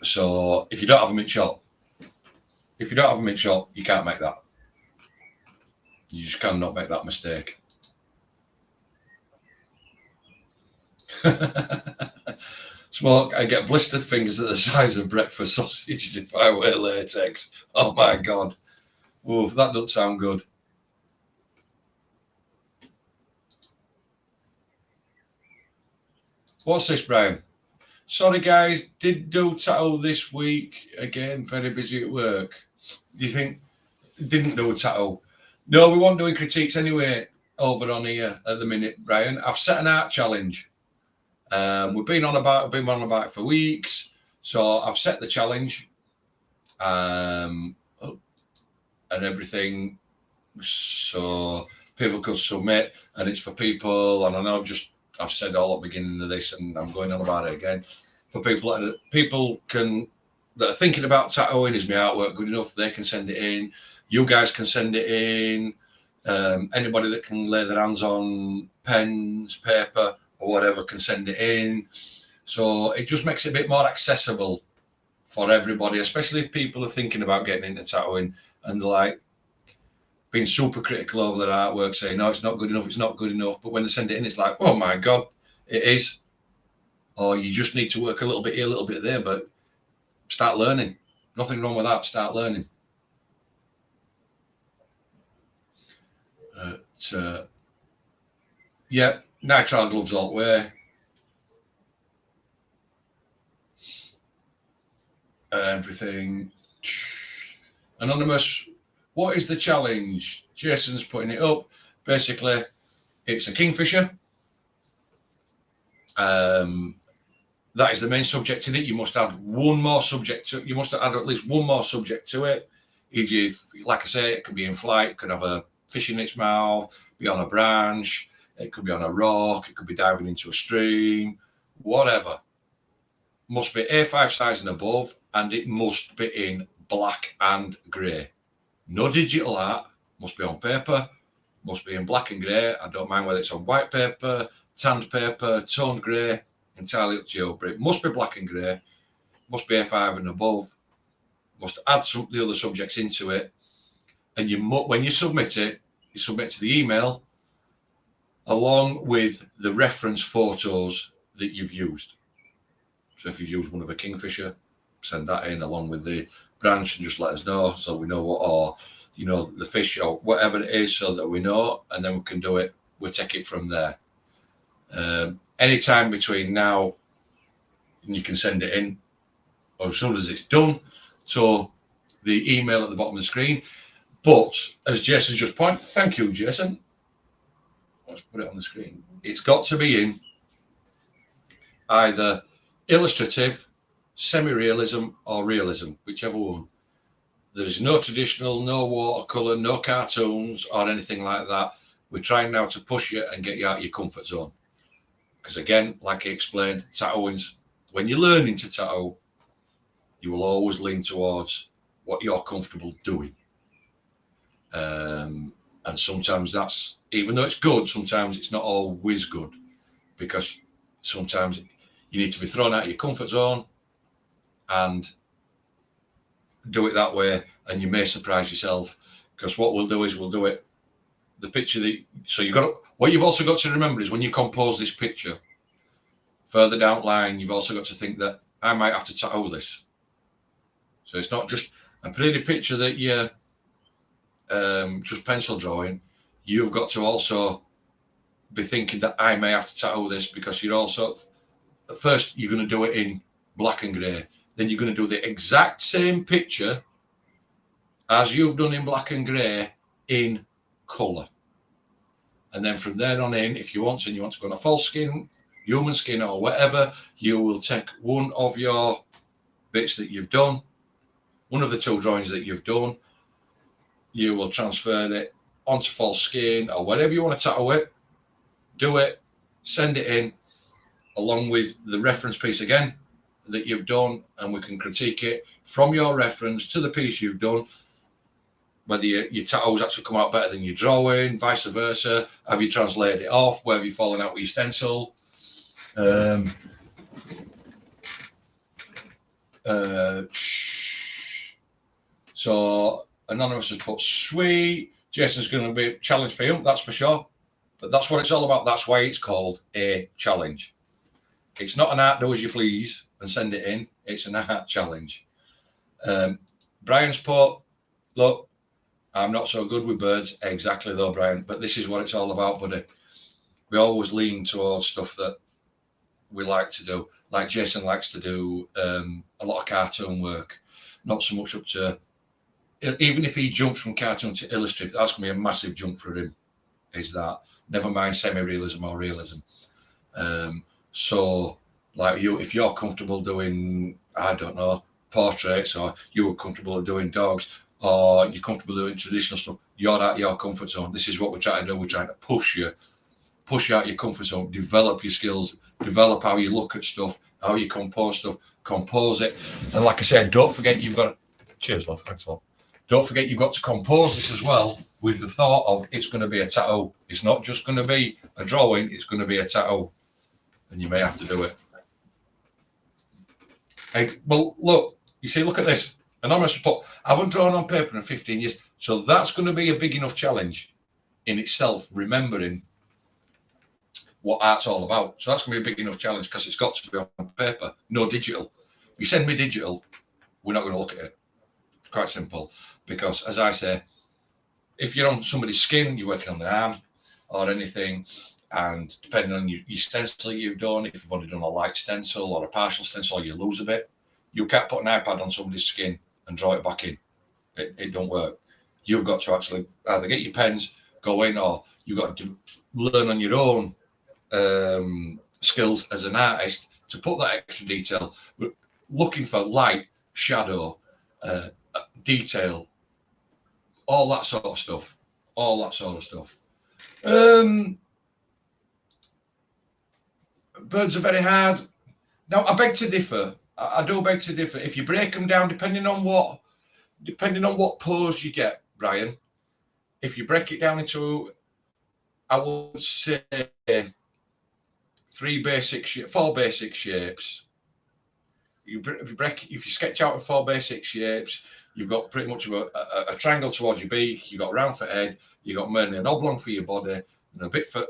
So if you don't have them in shop, you can't make that. You just cannot make that mistake. Smoke, I get blistered fingers at the size of breakfast sausages if I wear latex. Oh my God. Oof, that doesn't sound good. What's this, Brian? Sorry, guys, did do tattoo this week. Again, very busy at work. Do you think didn't do a tattoo? No, we weren't doing critiques anyway over on here at the minute, Brian. I've set an art challenge. We've been on about it for weeks. So I've set the challenge and everything. So people could submit, and it's for people, and I know I've said all at the beginning of this, and I'm going on about it again. For people that are thinking about tattooing, is my artwork good enough? They can send it in. You guys can send it in. Anybody that can lay their hands on pens, paper, or whatever can send it in. So it just makes it a bit more accessible for everybody, especially if people are thinking about getting into tattooing and they're like, being super critical over their artwork, saying, no, it's not good enough, it's not good enough. But when they send it in, it's like, oh my God, it is. Or you just need to work a little bit here, a little bit there, but start learning. Nothing wrong with that, start learning. Yeah, nitrile gloves all the way. Everything. Anonymous, what is the challenge? Jason's putting it up. Basically, it's a kingfisher. That is the main subject in it. You must add one more subject to it. You must add at least one more subject to it. E.g., like I say, it could be in flight, it could have a fish in its mouth, be on a branch, it could be on a rock, it could be diving into a stream, whatever. Must be A5 size and above, and it must be in black and grey. No digital art, must be on paper, must be in black and grey. I don't mind whether it's on white paper, tanned paper, toned grey, entirely up to you, but it must be black and grey, must be A5 and above, must add some the other subjects into it, and when you submit it, you submit to the email along with the reference photos that you've used. So if you've used one of a kingfisher, send that in along with the branch and just let us know so we know what, or you know, the fish or whatever it is, so that we know, and then we can do it. We'll take it from there. Anytime between now and you can send it in, or as soon as it's done, to the email at the bottom of the screen. But as Jason just pointed, thank you, Jason. Let's put it on the screen. It's got to be in either illustrative, semi-realism, or realism, whichever one. There is no traditional, no watercolour, no cartoons or anything like that. We're trying now to push you and get you out of your comfort zone. Because again, like I explained, tattooing's, when you're learning to tattoo, you will always lean towards what you're comfortable doing. And sometimes that's, even though it's good, sometimes it's not always good, because sometimes you need to be thrown out of your comfort zone and do it that way, and you may surprise yourself. Because what we'll do is we'll do it, the picture that, so you've got to, what you've also got to remember is when you compose this picture, further down the line, you've also got to think that I might have to tattoo this. So it's not just a pretty picture that you're just pencil drawing. You've got to also be thinking that I may have to tattoo this, because you're also, at first you're going to do it in black and grey, then you're going to do the exact same picture as you've done in black and grey in colour. And then from there on in, if you want to, and you want to go on a false skin, human skin or whatever, you will take one of your bits that you've done, one of the two drawings that you've done, you will transfer it onto false skin or whatever you want to tattoo it, do it, send it in along with the reference piece again that you've done, and we can critique it from your reference to the piece you've done, whether your tattoos actually come out better than your drawing, vice versa. Have you translated it off? Where have you fallen out with your stencil? So Anonymous has put sweet. Jason's going to be a challenge for him, that's for sure. But that's what it's all about. That's why it's called a challenge. It's not an art do as you please and send it in. It's an art challenge. Brian's put, look, I'm not so good with birds. Exactly though, Brian. But this is what it's all about, buddy. We always lean towards stuff that we like to do. Like Jason likes to do a lot of cartoon work. Not so much up to, even if he jumps from cartoon to illustrative, that's going to be a massive jump for him, is that. Never mind semi-realism or realism. So, like you, if you're comfortable doing, I don't know, portraits, or you were comfortable doing dogs, or you're comfortable doing traditional stuff, you're out of your comfort zone. This is what we're trying to do. We're trying to push you out of your comfort zone, develop your skills, develop how you look at stuff, how you compose stuff, compose it. And like I said, don't forget you've got to, cheers, love, thanks a lot. Don't forget you've got to compose this as well with the thought of it's going to be a tattoo. It's not just going to be a drawing, it's going to be a tattoo. And you may have to do it. Hey, well, look, you see, look at this. Anonymous report. I haven't drawn on paper in 15 years. So that's going to be a big enough challenge in itself, remembering what art's all about. So that's going to be a big enough challenge because it's got to be on paper, no digital. You send me digital, we're not going to look at it. It's quite simple. Because, as I say, if you're on somebody's skin, you're working on their arm or anything, and depending on your stencil you've done, if you've only done a light stencil or a partial stencil, you lose a bit. You can't put an iPad on somebody's skin and draw it back in. It don't work. You've got to actually either get your pens, go in, or you've got to learn on your own skills as an artist to put that extra detail. We're looking for light, shadow, detail, all that sort of stuff. Birds are very hard. Now, I beg to differ. I do beg to differ. If you break them down, depending on what pose you get, Brian, if you break it down into, I would say, four basic shapes. If you sketch out 4 basic shapes, you've got pretty much a triangle towards your beak. You've got round for head. You've got mainly an oblong for your body, and a bit for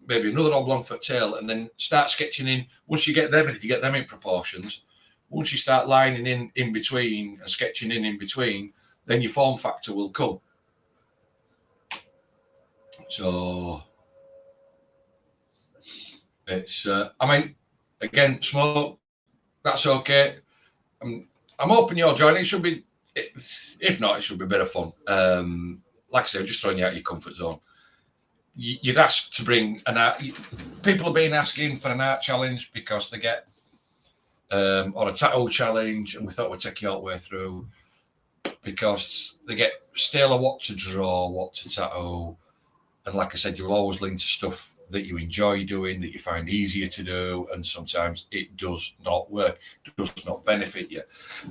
maybe another oblong for tail, and then start sketching in. Once you get them, and if you get them in proportions, once you start lining in between and sketching in between, then your form factor will come. So it's, I mean, again, smoke, that's okay. I'm hoping you'll join. It should be, if not, it should be a bit of fun. Like I said, just throwing you out of your comfort zone. You'd ask to bring an art. People have been asking for an art challenge because they get, or a tattoo challenge, and we thought we'd take you all the way through because they get stale of what to draw, what to tattoo, and like I said, you'll always link to stuff that you enjoy doing, that you find easier to do, and sometimes it does not work, does not benefit you.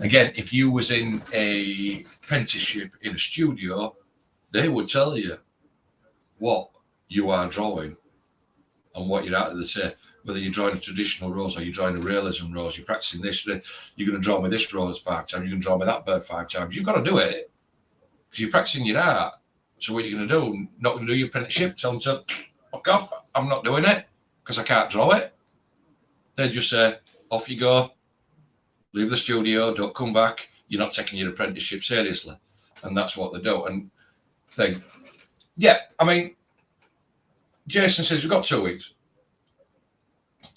Again, if you was in a apprenticeship in a studio, they would tell you what you are drawing and what you're out of the say. Whether you're drawing a traditional rose or you're drawing a realism rose, you're practicing this, you're going to draw me this rose 5 times, you're going to draw me that bird 5 times. You've got to do it because you're practicing your art. So what are you going to do? Not going to do your apprenticeship? Tell them to fuck off. I'm not doing it because I can't draw it. They just say, off you go, leave the studio, don't come back. You're not taking your apprenticeship seriously. And that's what they do. And think, yeah, I mean, Jason says we've got 2 weeks.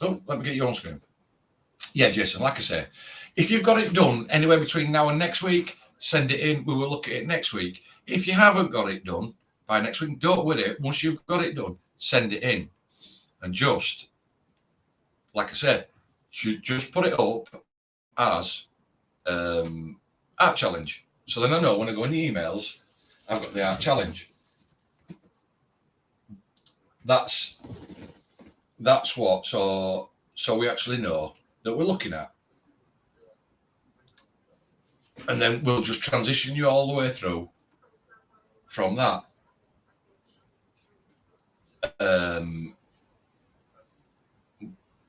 Oh, let me get you on screen. Yeah, Jason, like I say, if you've got it done anywhere between now and next week, send it in. We will look at it next week. If you haven't got it done by next week, don't with it. Once you've got it done, send it in. And just, like I said, you just put it up as art challenge. So then I know when I go in the emails, I've got the art challenge. That's what, so we actually know that we're looking at. And then we'll just transition you all the way through from that.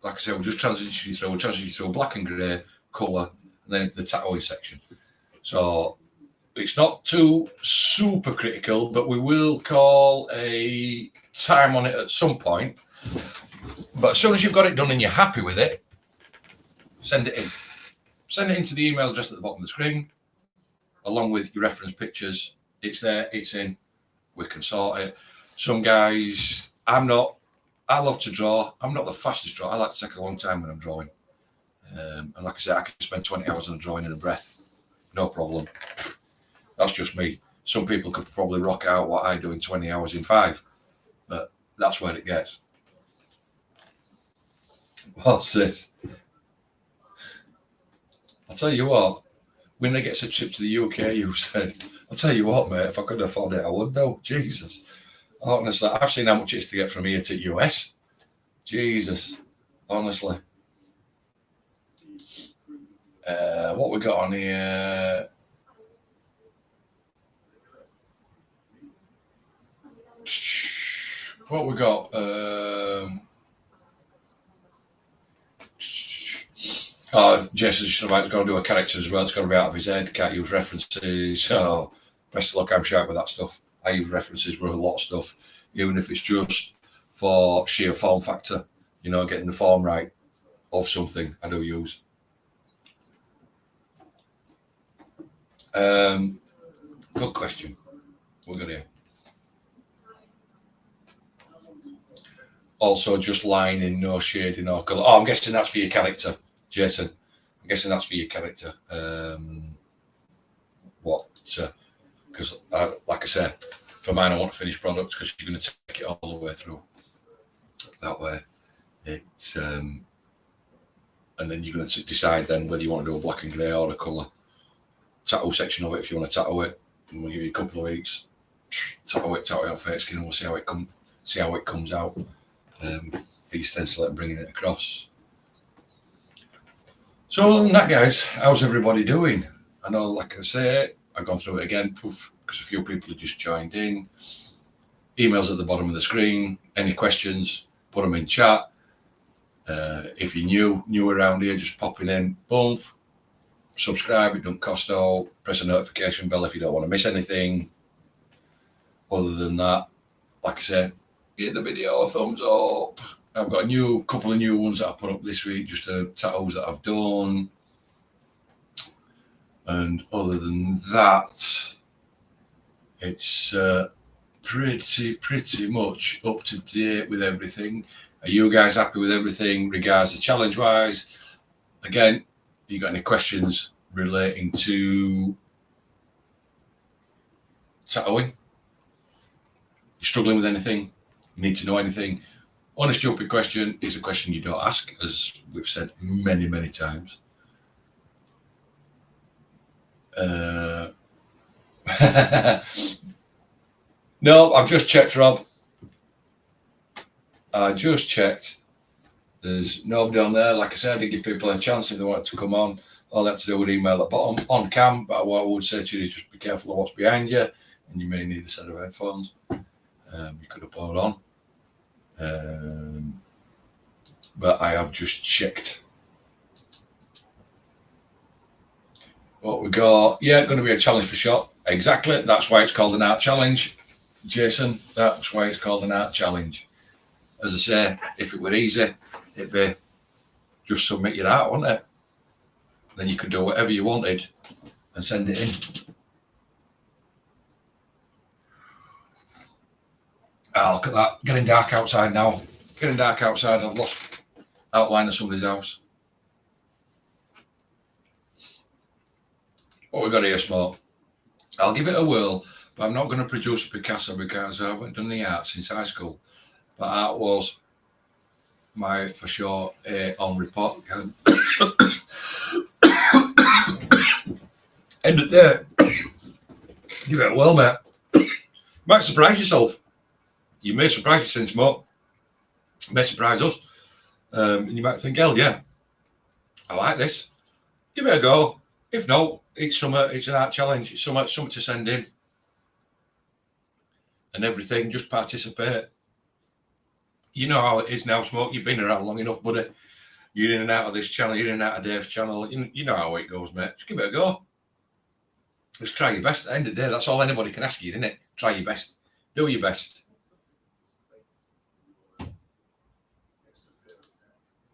Like I said, we'll just transition you through. We'll transition you through black and grey, colour, and then the tattooing section. So it's not too super critical, but we will call a time on it at some point. But as soon as you've got it done and you're happy with it, send it in. Send it into the email address at the bottom of the screen, along with your reference pictures. It's there, it's in. We can sort it. Some guys, I love to draw. I'm not the fastest drawer. I like to take a long time when I'm drawing. And like I said, I can spend 20 hours on a drawing in a breath. No problem. That's just me. Some people could probably rock out what I do in 20 hours in 5. But that's where it gets. What's this? I'll tell you what, when they gets a trip to the UK, you said, I'll tell you what, mate, if I could afford it, I would though. Jesus. Honestly, I've seen how much it is to get from here to US. Jesus. Honestly. What we got on here? What we got? Jason's just about to go and do a character as well. It's got to be out of his head. Can't use references. So best of luck. I'm sharp with that stuff. I use references with a lot of stuff, even if it's just for sheer form factor, you know, getting the form right of something. I do use. Good question. We're going to also just lining, no shading or colour. Oh, I'm guessing that's for your character, Jason. I'm guessing that's for your character. Because like I said, for mine, I want finished products because you're going to take it all the way through. That way, it's and then you're going to decide then whether you want to do a black and grey or a colour tattoo section of it. If you want to tattoo it, and we'll give you a couple of weeks, tattoo it on fake skin, and we'll see how it comes out. For your stencil and bringing it across. So other than that, guys, how's everybody doing? I know, like I say, I've gone through it again because a few people have just joined in. Emails at the bottom of the screen. Any questions, put them in chat. If you're new around here, just popping in, boom, subscribe, it don't cost all. Press a notification bell if you don't want to miss anything. Other than that, like I said, give the video a thumbs up. I've got a couple of new ones that I put up this week, just tattoos that I've done. And other than that, it's pretty much up to date with everything. Are you guys happy with everything regards to challenge wise? Again, if you got any questions relating to tattooing, you're struggling with anything, you need to know anything, on a stupid question is a question you don't ask, as we've said many, many times. No, I've just checked, Rob. I just checked. There's nobody on there. Like I said, I did give people a chance if they wanted to come on. All they had to do with email at the bottom on cam. But what I would say to you is just be careful of what's behind you, and you may need a set of headphones. You could have put it on. But I have just checked what we got. Yeah, going to be a challenge for shot. Exactly. That's why it's called an art challenge, Jason. That's why it's called an art challenge. As I say, if it were easy, it'd be just submit your art, wouldn't it? Then you could do whatever you wanted and send it in. Ah, look at that. Getting dark outside now. Getting dark outside. I've lost outline of somebody's house. What we got here, Smoke? I'll give it a whirl, but I'm not going to produce a Picasso because I haven't done the art since high school. But art was my, for sure, on report. End of day. Give it a whirl, mate. Might surprise yourself. You may surprise yourself, Smoke. May surprise us. And you might think, hell yeah, I like this. Give it a go. If not, it's an art challenge. It's something to send in. And everything, just participate. You know how it is now, Smoke. You've been around long enough, buddy. You're in and out of this channel. You're in and out of Dave's channel. You know how it goes, mate. Just give it a go. Just try your best. At the end of the day, that's all anybody can ask you, isn't it? Try your best. Do your best.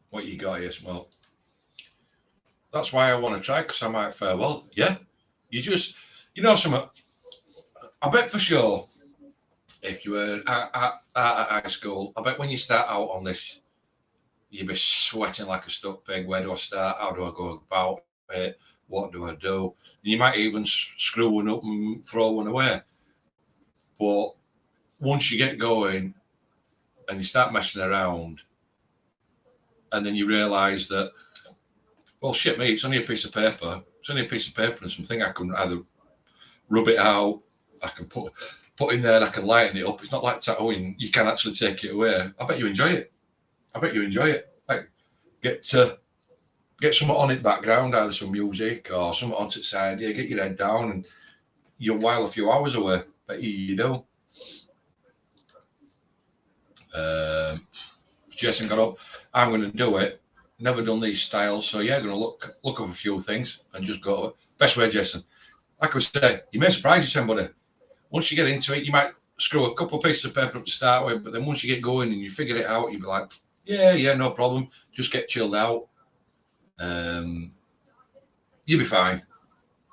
What you got here, Smoke? That's why I want to try, because I might fare well. Yeah. You know something? I bet for sure, if you were at high school, I bet when you start out on this, you'd be sweating like a stuck pig. Where do I start? How do I go about it? What do I do? You might even screw one up and throw one away. But once you get going and you start messing around, and then you realise that, well, shit, mate, it's only a piece of paper. It's only a piece of paper and something I can either rub it out, I can put in there, and I can lighten it up. It's not like tattooing. You can actually take it away. I bet you enjoy it. Like, get something on it background, either some music or something on its side. Yeah, get your head down and you'll while a few hours away. Bet you do. Jason got up. I'm going to do it. Never done these styles, so yeah, going to look up a few things and just go. Best way, Jason. like I say, you may surprise you somebody. Once you get into it, you might screw a couple of pieces of paper up to start with, but then once you get going and you figure it out, you'll be like, yeah, no problem. Just get chilled out. You'll be fine.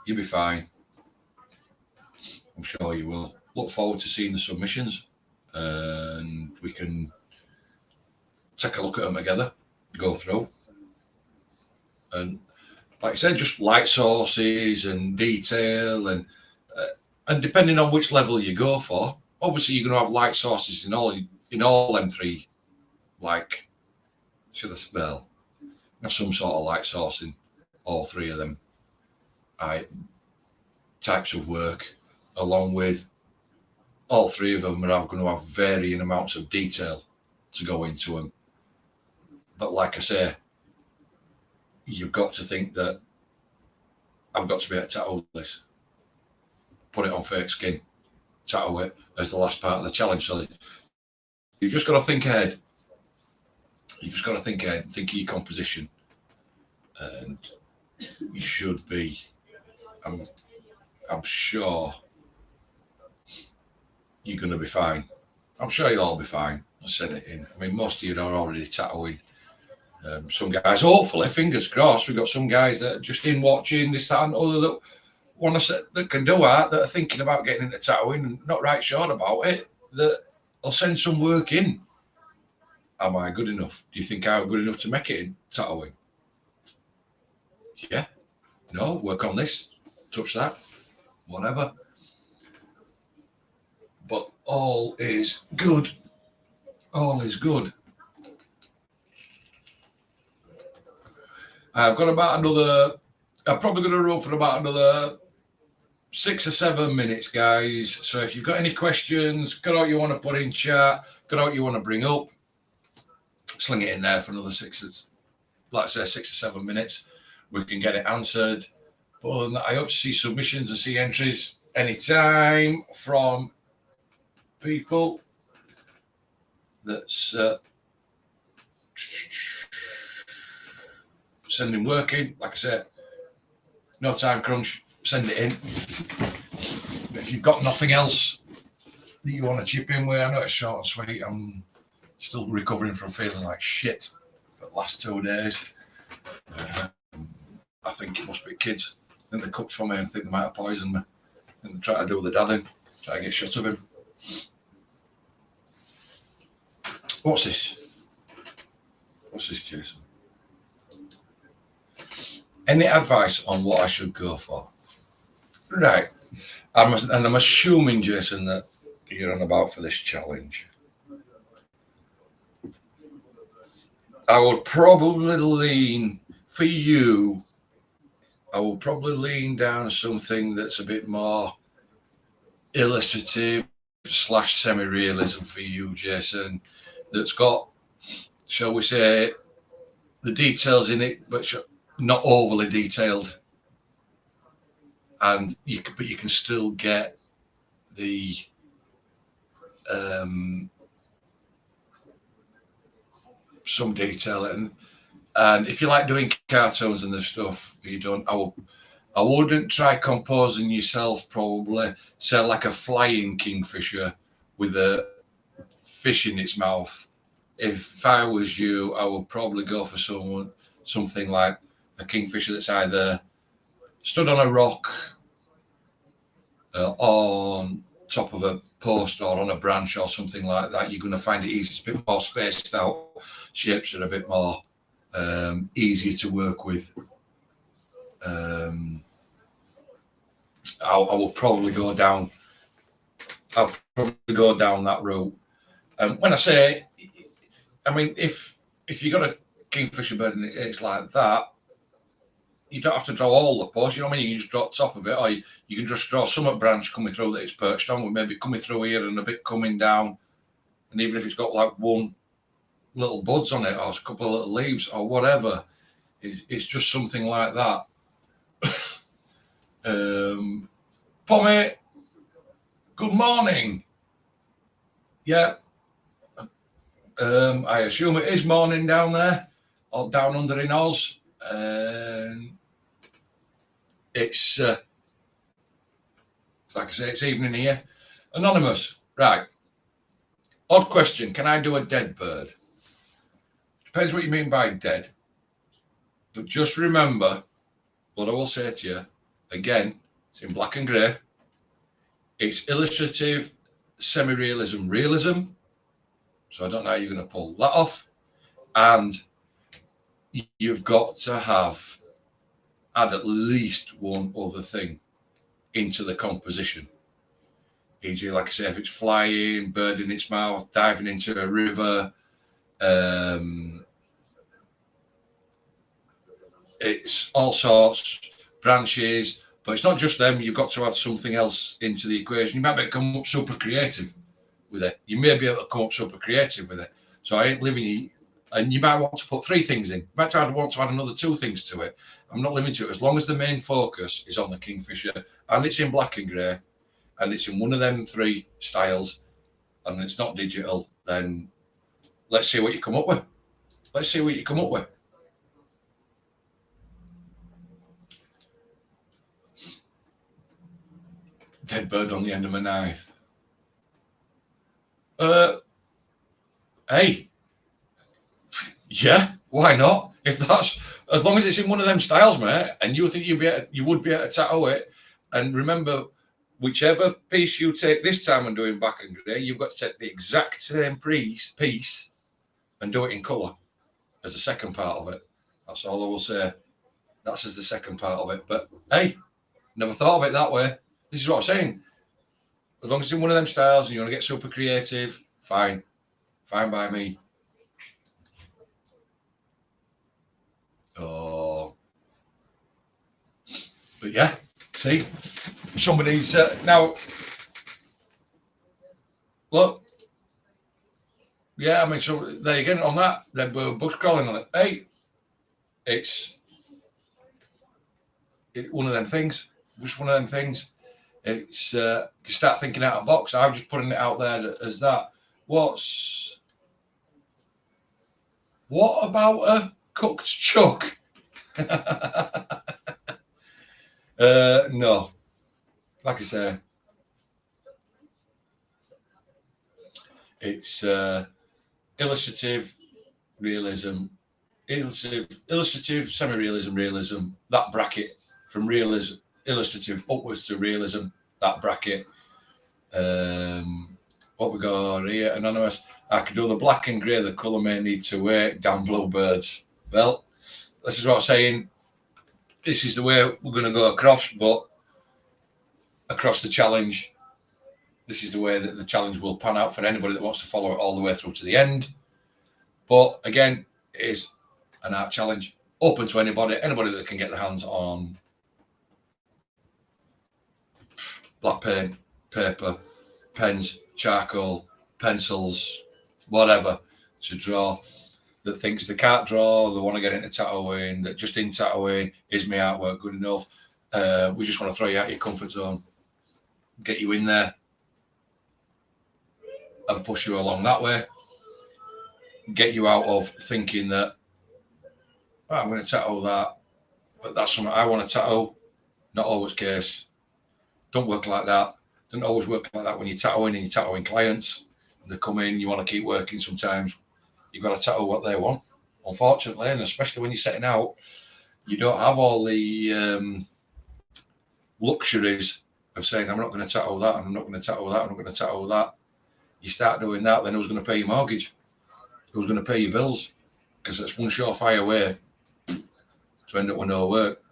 You'll be fine. I'm sure you will. Look forward to seeing the submissions, and we can take a look at them together, go through. And like I said, just light sources and detail, and depending on which level you go for, obviously you're going to have light sources in all them three. Like, should I spell? Have some sort of light source in all three of them types of work, along with all three of them are going to have varying amounts of detail to go into them. But like I say, you've got to think that I've got to be able to tattoo this, put it on fake skin, tattoo it as the last part of the challenge. So you've just got to think ahead. You've just got to think ahead, think of your composition, and you should be. I'm sure you're going to be fine. I'm sure you'll all be fine. I said it in. I mean, most of you are already tattooing. Some guys, hopefully, fingers crossed, we've got some guys that are just in watching this, that, and other that want to, that can do art, that are thinking about getting into tattooing and not right sure about it, that I'll send some work in. Am I good enough? Do you think I'm good enough to make it in tattooing? Yeah. No, work on this, touch that, whatever. But all is good. All is good. I've got about another, I'm probably going to run for about another 6 or 7 minutes, guys. So if you've got any questions, got out you want to put in chat, got out you want to bring up, sling it in there for another 6 or 7 minutes. We can get it answered. But other than that, I hope to see submissions and see entries anytime from people that's sending work in. Like I said, no time crunch, send it in. If you've got nothing else that you want to chip in with, I know it's short and sweet. I'm still recovering from feeling like shit for the last 2 days. I think it must be kids. I think they cooked for me and think they might have poisoned me. And they try to do the dad in, try to get shut of him. What's this? What's this, Jason? Any advice on what I should go for? Right. I'm assuming, Jason, that you're on about for this challenge. I would probably lean, for you, I will probably lean down something that's a bit more illustrative / semi-realism for you, Jason, that's got, shall we say, the details in it, but not overly detailed. And you can still get the some detail in. And if you like doing cartoons and the stuff you don't, I wouldn't try composing yourself. Probably say like a flying kingfisher with a fish in its mouth. If I was you, I would probably go for something like a kingfisher that's either stood on a rock, on top of a post or on a branch or something like that. You're going to find it easy. It's a bit more spaced out. Shapes are a bit more easier to work with. I will probably go down. I'll probably go down that route. When I say, I mean, if you got a kingfisher bird and it's like that, you don't have to draw all the posts. You know what I mean? You can just draw the top of it, or you can just draw some branch coming through that it's perched on, with maybe coming through here and a bit coming down. And even if it's got like one little buds on it or a couple of little leaves or whatever, it's just something like that. Pommy, good morning. Yeah. I assume it is morning down there, or down under in Oz. It's Like I say, it's evening here. Anonymous, right. Odd question, can I do a dead bird? Depends what you mean by dead. But just remember what I will say to you. Again, it's in black and grey. It's illustrative, semi-realism, realism. So I don't know how you're going to pull that off. And you've got to have add at least one other thing into the composition. E.g., like I say, if it's flying, bird in its mouth, diving into a river, it's all sorts, branches, but it's not just them. You've got to add something else into the equation. You might be able to come up super creative with it. You may be able to come up super creative with it. So I ain't living, and you might want to put 3 things in. You might want to add another 2 things to it. I'm not limited to it. As long as the main focus is on the Kingfisher and it's in black and grey and it's in one of them 3 styles and it's not digital, then let's see what you come up with. Let's see what you come up with. Dead bird on the end of a knife. Hey, yeah, why not? If that's, as long as it's in one of them styles, mate, and you think you would be able to tattoo it. And remember, whichever piece you take this time and doing back and grey, you've got to take the exact same piece and do it in colour as the second part of it. That's all I will say. That's as the second part of it. But hey, never thought of it that way. This is what I'm saying. As long as it's in one of them styles and you want to get super creative, fine. Fine by me. Oh. But yeah, see, somebody's now. Look. Yeah, I mean, so there you go on that. Then books crawling on it. Hey, it's one of them things. Just one of them things. It's you start thinking out of the box. I'm just putting it out there as that. What about a cooked chuck? No. Like I say, it's illustrative, realism, illustrative, semi-realism, realism. That bracket from realism, illustrative upwards to realism. That bracket. What we got here? Anonymous. I could do the black and grey. The colour may need to wait. Damn bluebirds. Well, this is what I'm saying. This is the way we're going to go across, but across the challenge, this is the way that the challenge will pan out for anybody that wants to follow it all the way through to the end. But again, it is an art challenge, open to anybody that can get their hands on black paint, paper, pens, charcoal, pencils, whatever, to draw, that thinks they can't draw, they want to get into tattooing, that just in tattooing, is my artwork good enough? We just want to throw you out of your comfort zone, get you in there and push you along that way, get you out of thinking that, oh, I'm going to tattoo that, but that's something I want to tattoo. Not always the case. Don't work like that. Doesn't always work like that when you're tattooing and you're tattooing clients. They come in, you want to keep working sometimes. You've got to tattoo what they want, unfortunately, and especially when you're setting out, you don't have all the luxuries of saying, I'm not going to tattoo that, I'm not going to tattoo that, I'm not going to tattoo that. You start doing that, then who's going to pay your mortgage? Who's going to pay your bills? Because that's one surefire way to end up with no work.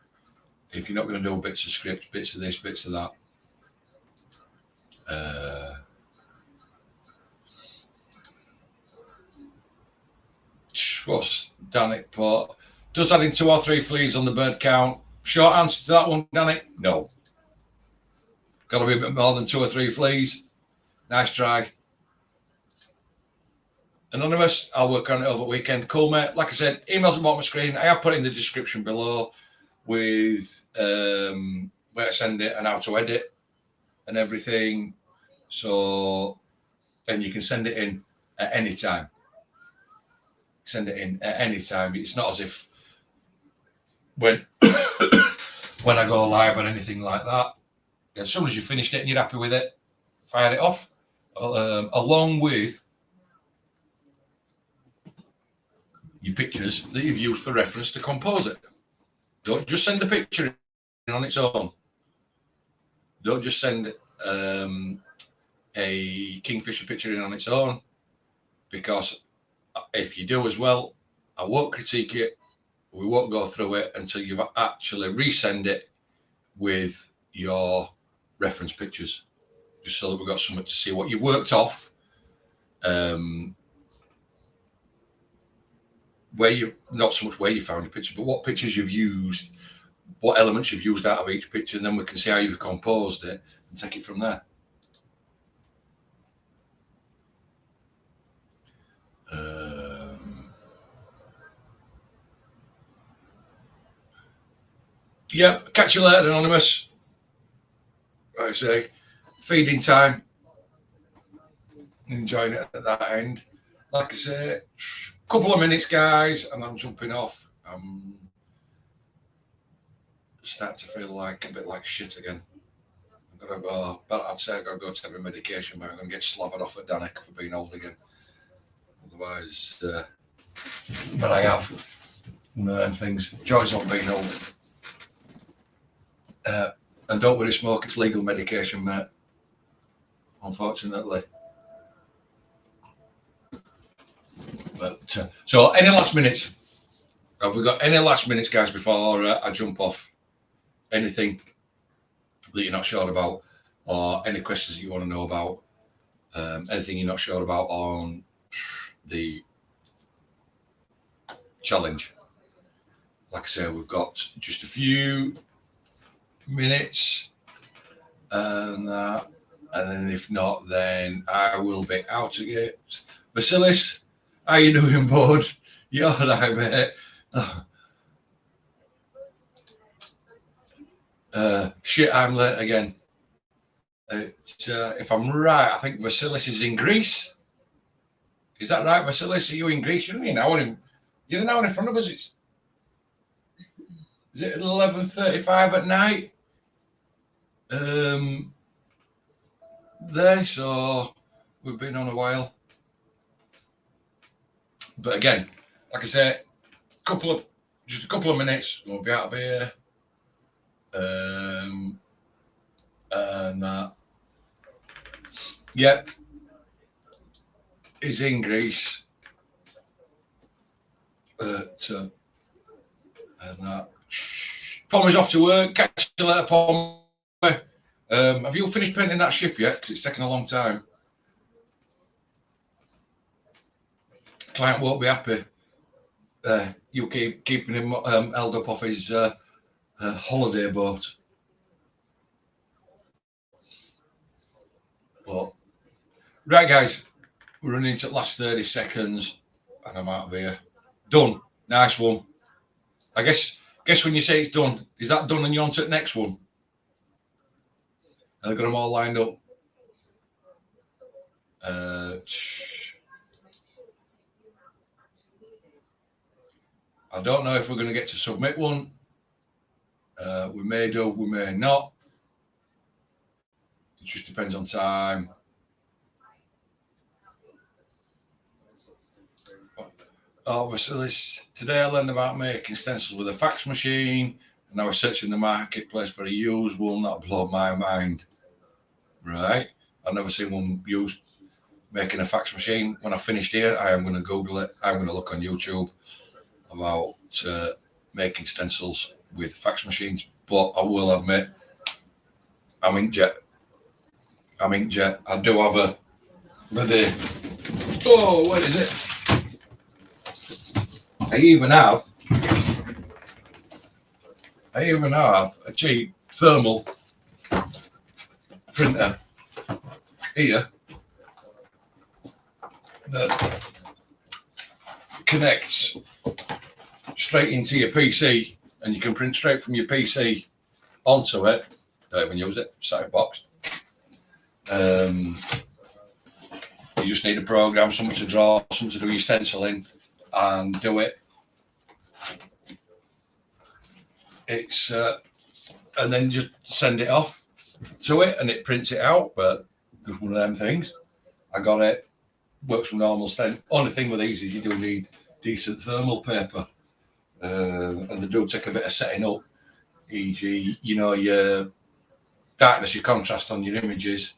If you're not going to do bits of script, bits of this, bits of that. What's Danik put? Does adding 2 or 3 fleas on the bird count? Short answer to that one, Danik, no. Got to be a bit more than 2 or 3 fleas. Nice try. Anonymous, I'll work on it over the weekend. Cool, mate. Like I said, emails about my screen. I have put in the description below with where to send it and how to edit and everything. So, and you can send it in at any time. Send it in at any time. It's not as if when when I go live or anything like that. As soon as you finished it and you're happy with it, fire it off, along with your pictures that you've used for reference to compose it. Don't just send the picture in on its own. Don't just send a kingfisher picture in on its own, because if you do as well, I won't critique it. We won't go through it until you've actually resend it with your reference pictures, just so that we've got something to see what you've worked off, where you, not so much where you found your picture, but what pictures you've used, what elements you've used out of each picture, and then we can see how you've composed it and take it from there. Yeah, catch you later, Anonymous. Like I say, feeding time. Enjoying it at that end. Like I say, couple of minutes, guys, and I'm jumping off. I'm starting to feel like a bit like shit again. I've got to go, but I'd say I've got to go take my medication, but I'm going to get slobbered off at Danik for being old again. Otherwise, but I have one of them things. Joys on being old. And don't worry, smoke, it's legal medication, mate. Unfortunately. But so, any last minutes? Have we got any last minutes, guys, before I jump off? Anything that you're not sure about, or any questions that you want to know about? Anything you're not sure about on the challenge? Like I say, we've got just a few minutes, and then if not, then I will be out of it. Vasilis, how you doing, bud? You're all right, mate. Shit, I'm late again. If I'm right, I think Vasilis is in Greece. Is that right, Vasilis? Are you in Greece? You're an hour in front of us. Is it 11:35 at night? There, so we've been on a while. But again, like I said, just a couple of minutes, we'll be out of here. Yep, he's in Greece. Pommy's off to work. Catch you later, Pommy. Have you finished painting that ship yet? Because it's taken a long time. Client won't be happy. You keeping him held up off his holiday boat. But, right, guys, we're running into the last 30 seconds, and I'm out of here. Done. Nice one. I guess when you say it's done, is that done and you're on to the next one? And I've got them all lined up. I don't know if we're going to get to submit one. We may do, we may not. It just depends on time. Obviously, today I learned about making stencils with a fax machine, and I was searching the marketplace for a used one. That blew my mind. Right? I've never seen one used making a fax machine. When I finished here, I am going to Google it. I'm going to look on YouTube about making stencils with fax machines. But I will admit, I'm inkjet. I do have a bloody. Oh, where is it? I even have a cheap thermal printer here that connects straight into your PC, and you can print straight from your PC onto it. Don't even use it, side box. You just need a program, something to draw, something to do your stencil in, and do it. It's and then just send it off. to it and it prints it out, but just one of them things. I got it, works from normal stent. Only thing with these is you do need decent thermal paper, and they do take a bit of setting up, e.g., you know, your darkness, your contrast on your images.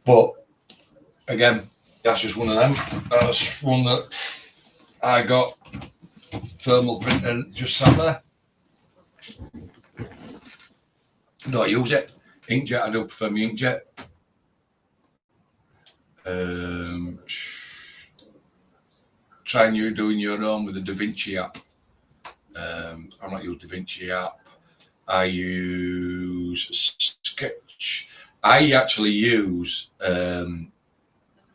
But again, that's just one of them. That's one that I got, thermal printer, just sat there. Don't use it. Inkjet, I do prefer my inkjet. Try and you doing your own with the DaVinci app. I'm not using DaVinci app. I use Sketch. I actually use on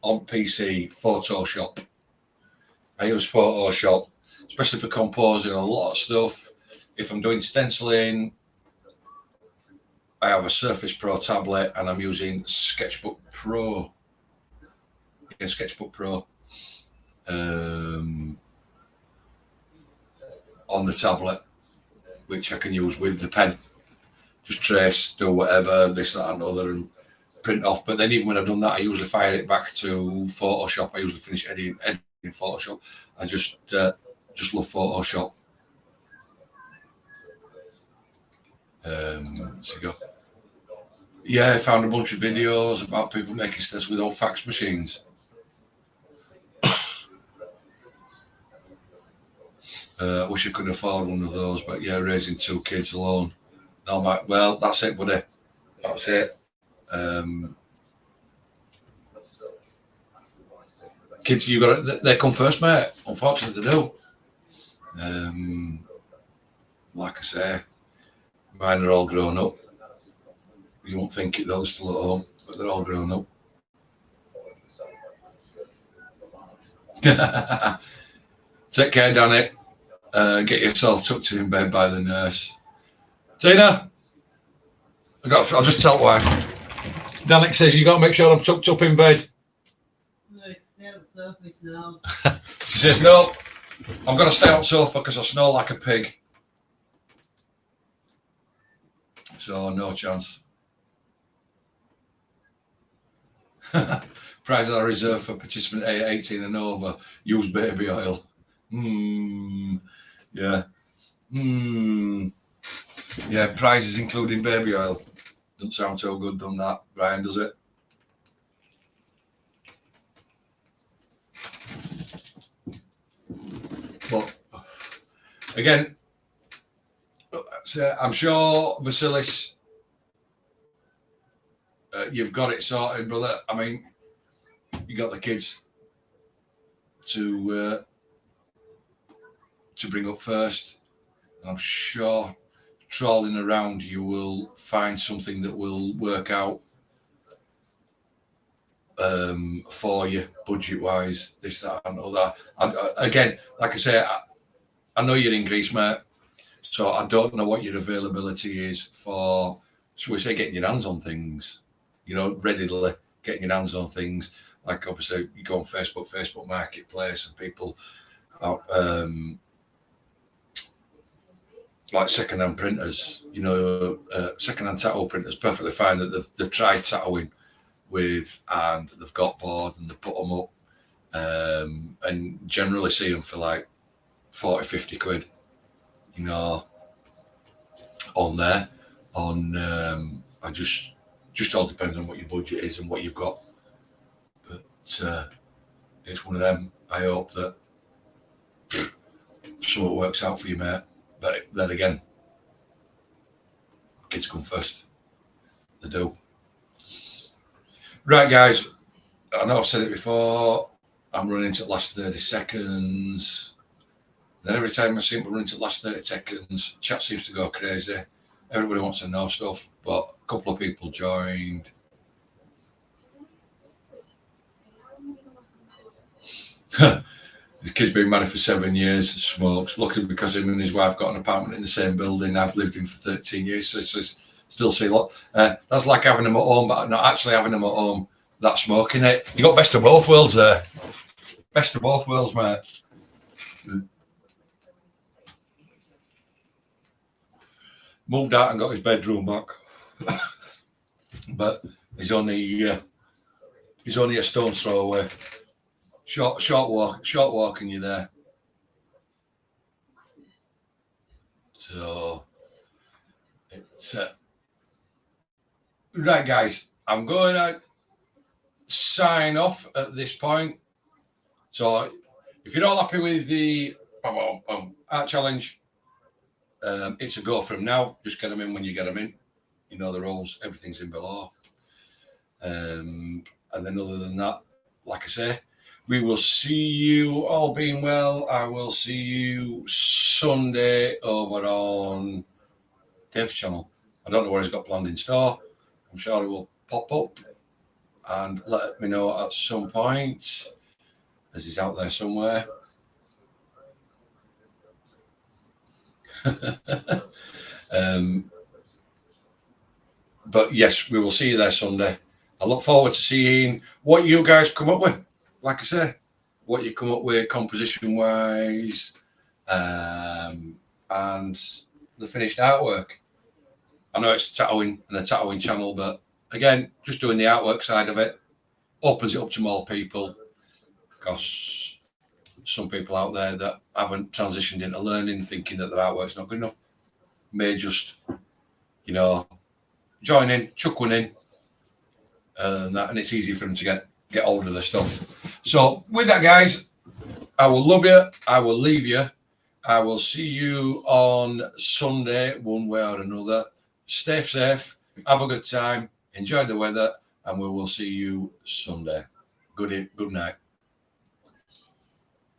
PC Photoshop. I use Photoshop, especially for composing a lot of stuff. If I'm doing stenciling, I have a Surface Pro tablet and I'm using Sketchbook Pro. Yeah, Sketchbook Pro on the tablet, which I can use with the pen. Just trace, do whatever, this, that, and other, and print off. But then even when I've done that, I usually fire it back to Photoshop. I usually finish editing Photoshop. I just love Photoshop. So go. Yeah, I found a bunch of videos about people making stencils with old fax machines. I wish I could afford one of those, but yeah, raising 2 kids alone. No, well, that's it, buddy. That's it. Kids, you got it. They come first, mate. Unfortunately, they do. Like I say, mine are all grown up. You won't think it, they're still at home, but they're all grown up. Take care, Danny. Get yourself tucked in bed by the nurse. Tina, I'll just tell why. Danik says you got to make sure I'm tucked up in bed. No, stay on the sofa, he snows. She says no, I've got to stay on the sofa because I snore like a pig. So no chance. Prizes are reserved for participant A 18 and over. Use baby oil. Yeah. Yeah, prizes including baby oil. Doesn't sound so good, done that, Brian, does it? But again, I'm sure Vasilis, you've got it sorted, brother. I mean, you got the kids to bring up first. I'm sure trawling around you will find something that will work out for you budget wise, this, that, and other. Again, like I say, I know you're in Greece, mate, so I don't know what your availability is for, shall we say, getting your hands on things, you know, readily getting your hands on things. Like obviously you go on Facebook Marketplace, and people are, like second-hand printers, you know, second-hand tattoo printers, perfectly fine that they've tried tattooing with, and they've got bored and they put them up, and generally see them for like 40-50 quid, you know, on there. I just all depends on what your budget is and what you've got. But it's one of them. I hope that something works out for you, mate. But then again, kids come first. They do. Right, guys. I know I've said it before. I'm running to the last 30 seconds. Then every time I seem to run into the last 30 seconds, chat seems to go crazy. Everybody wants to know stuff, but a couple of people joined. His kid's been married for 7 years, smokes. Lucky because him and his wife got an apartment in the same building. I've lived in for 13 years, so it's still see a lot. That's like having them at home, but not actually having them at home. That's smoking it. You got best of both worlds there. Best of both worlds, mate. Moved out and got his bedroom back. but he's only a stone's throw away. Short walk, and you're there. So it's right, guys. I'm going to sign off at this point. So if you're all happy with the art challenge, it's a go from now. Just get them in when you get them in. You know the rules. Everything's in below. And then other than that, like I say, we will see you, all being well. I will see you Sunday over on Dave's channel. I don't know where he's got planned in store. I'm sure he will pop up and let me know at some point, as he's out there somewhere. But yes, we will see you there Sunday. I look forward to seeing what you guys come up with. Like I say, what you come up with composition wise, and the finished artwork. I know it's tattooing and a tattooing channel, but again, just doing the artwork side of it opens it up to more people, because some people out there that haven't transitioned into learning, thinking that their artwork's not good enough, may just, you know, join in, chuck one in, and it's easy for them to get hold of the stuff. So with that, guys, I will love you. I will leave you. I will see you on Sunday, one way or another. Stay safe. Have a good time. Enjoy the weather, and we will see you Sunday. Good night.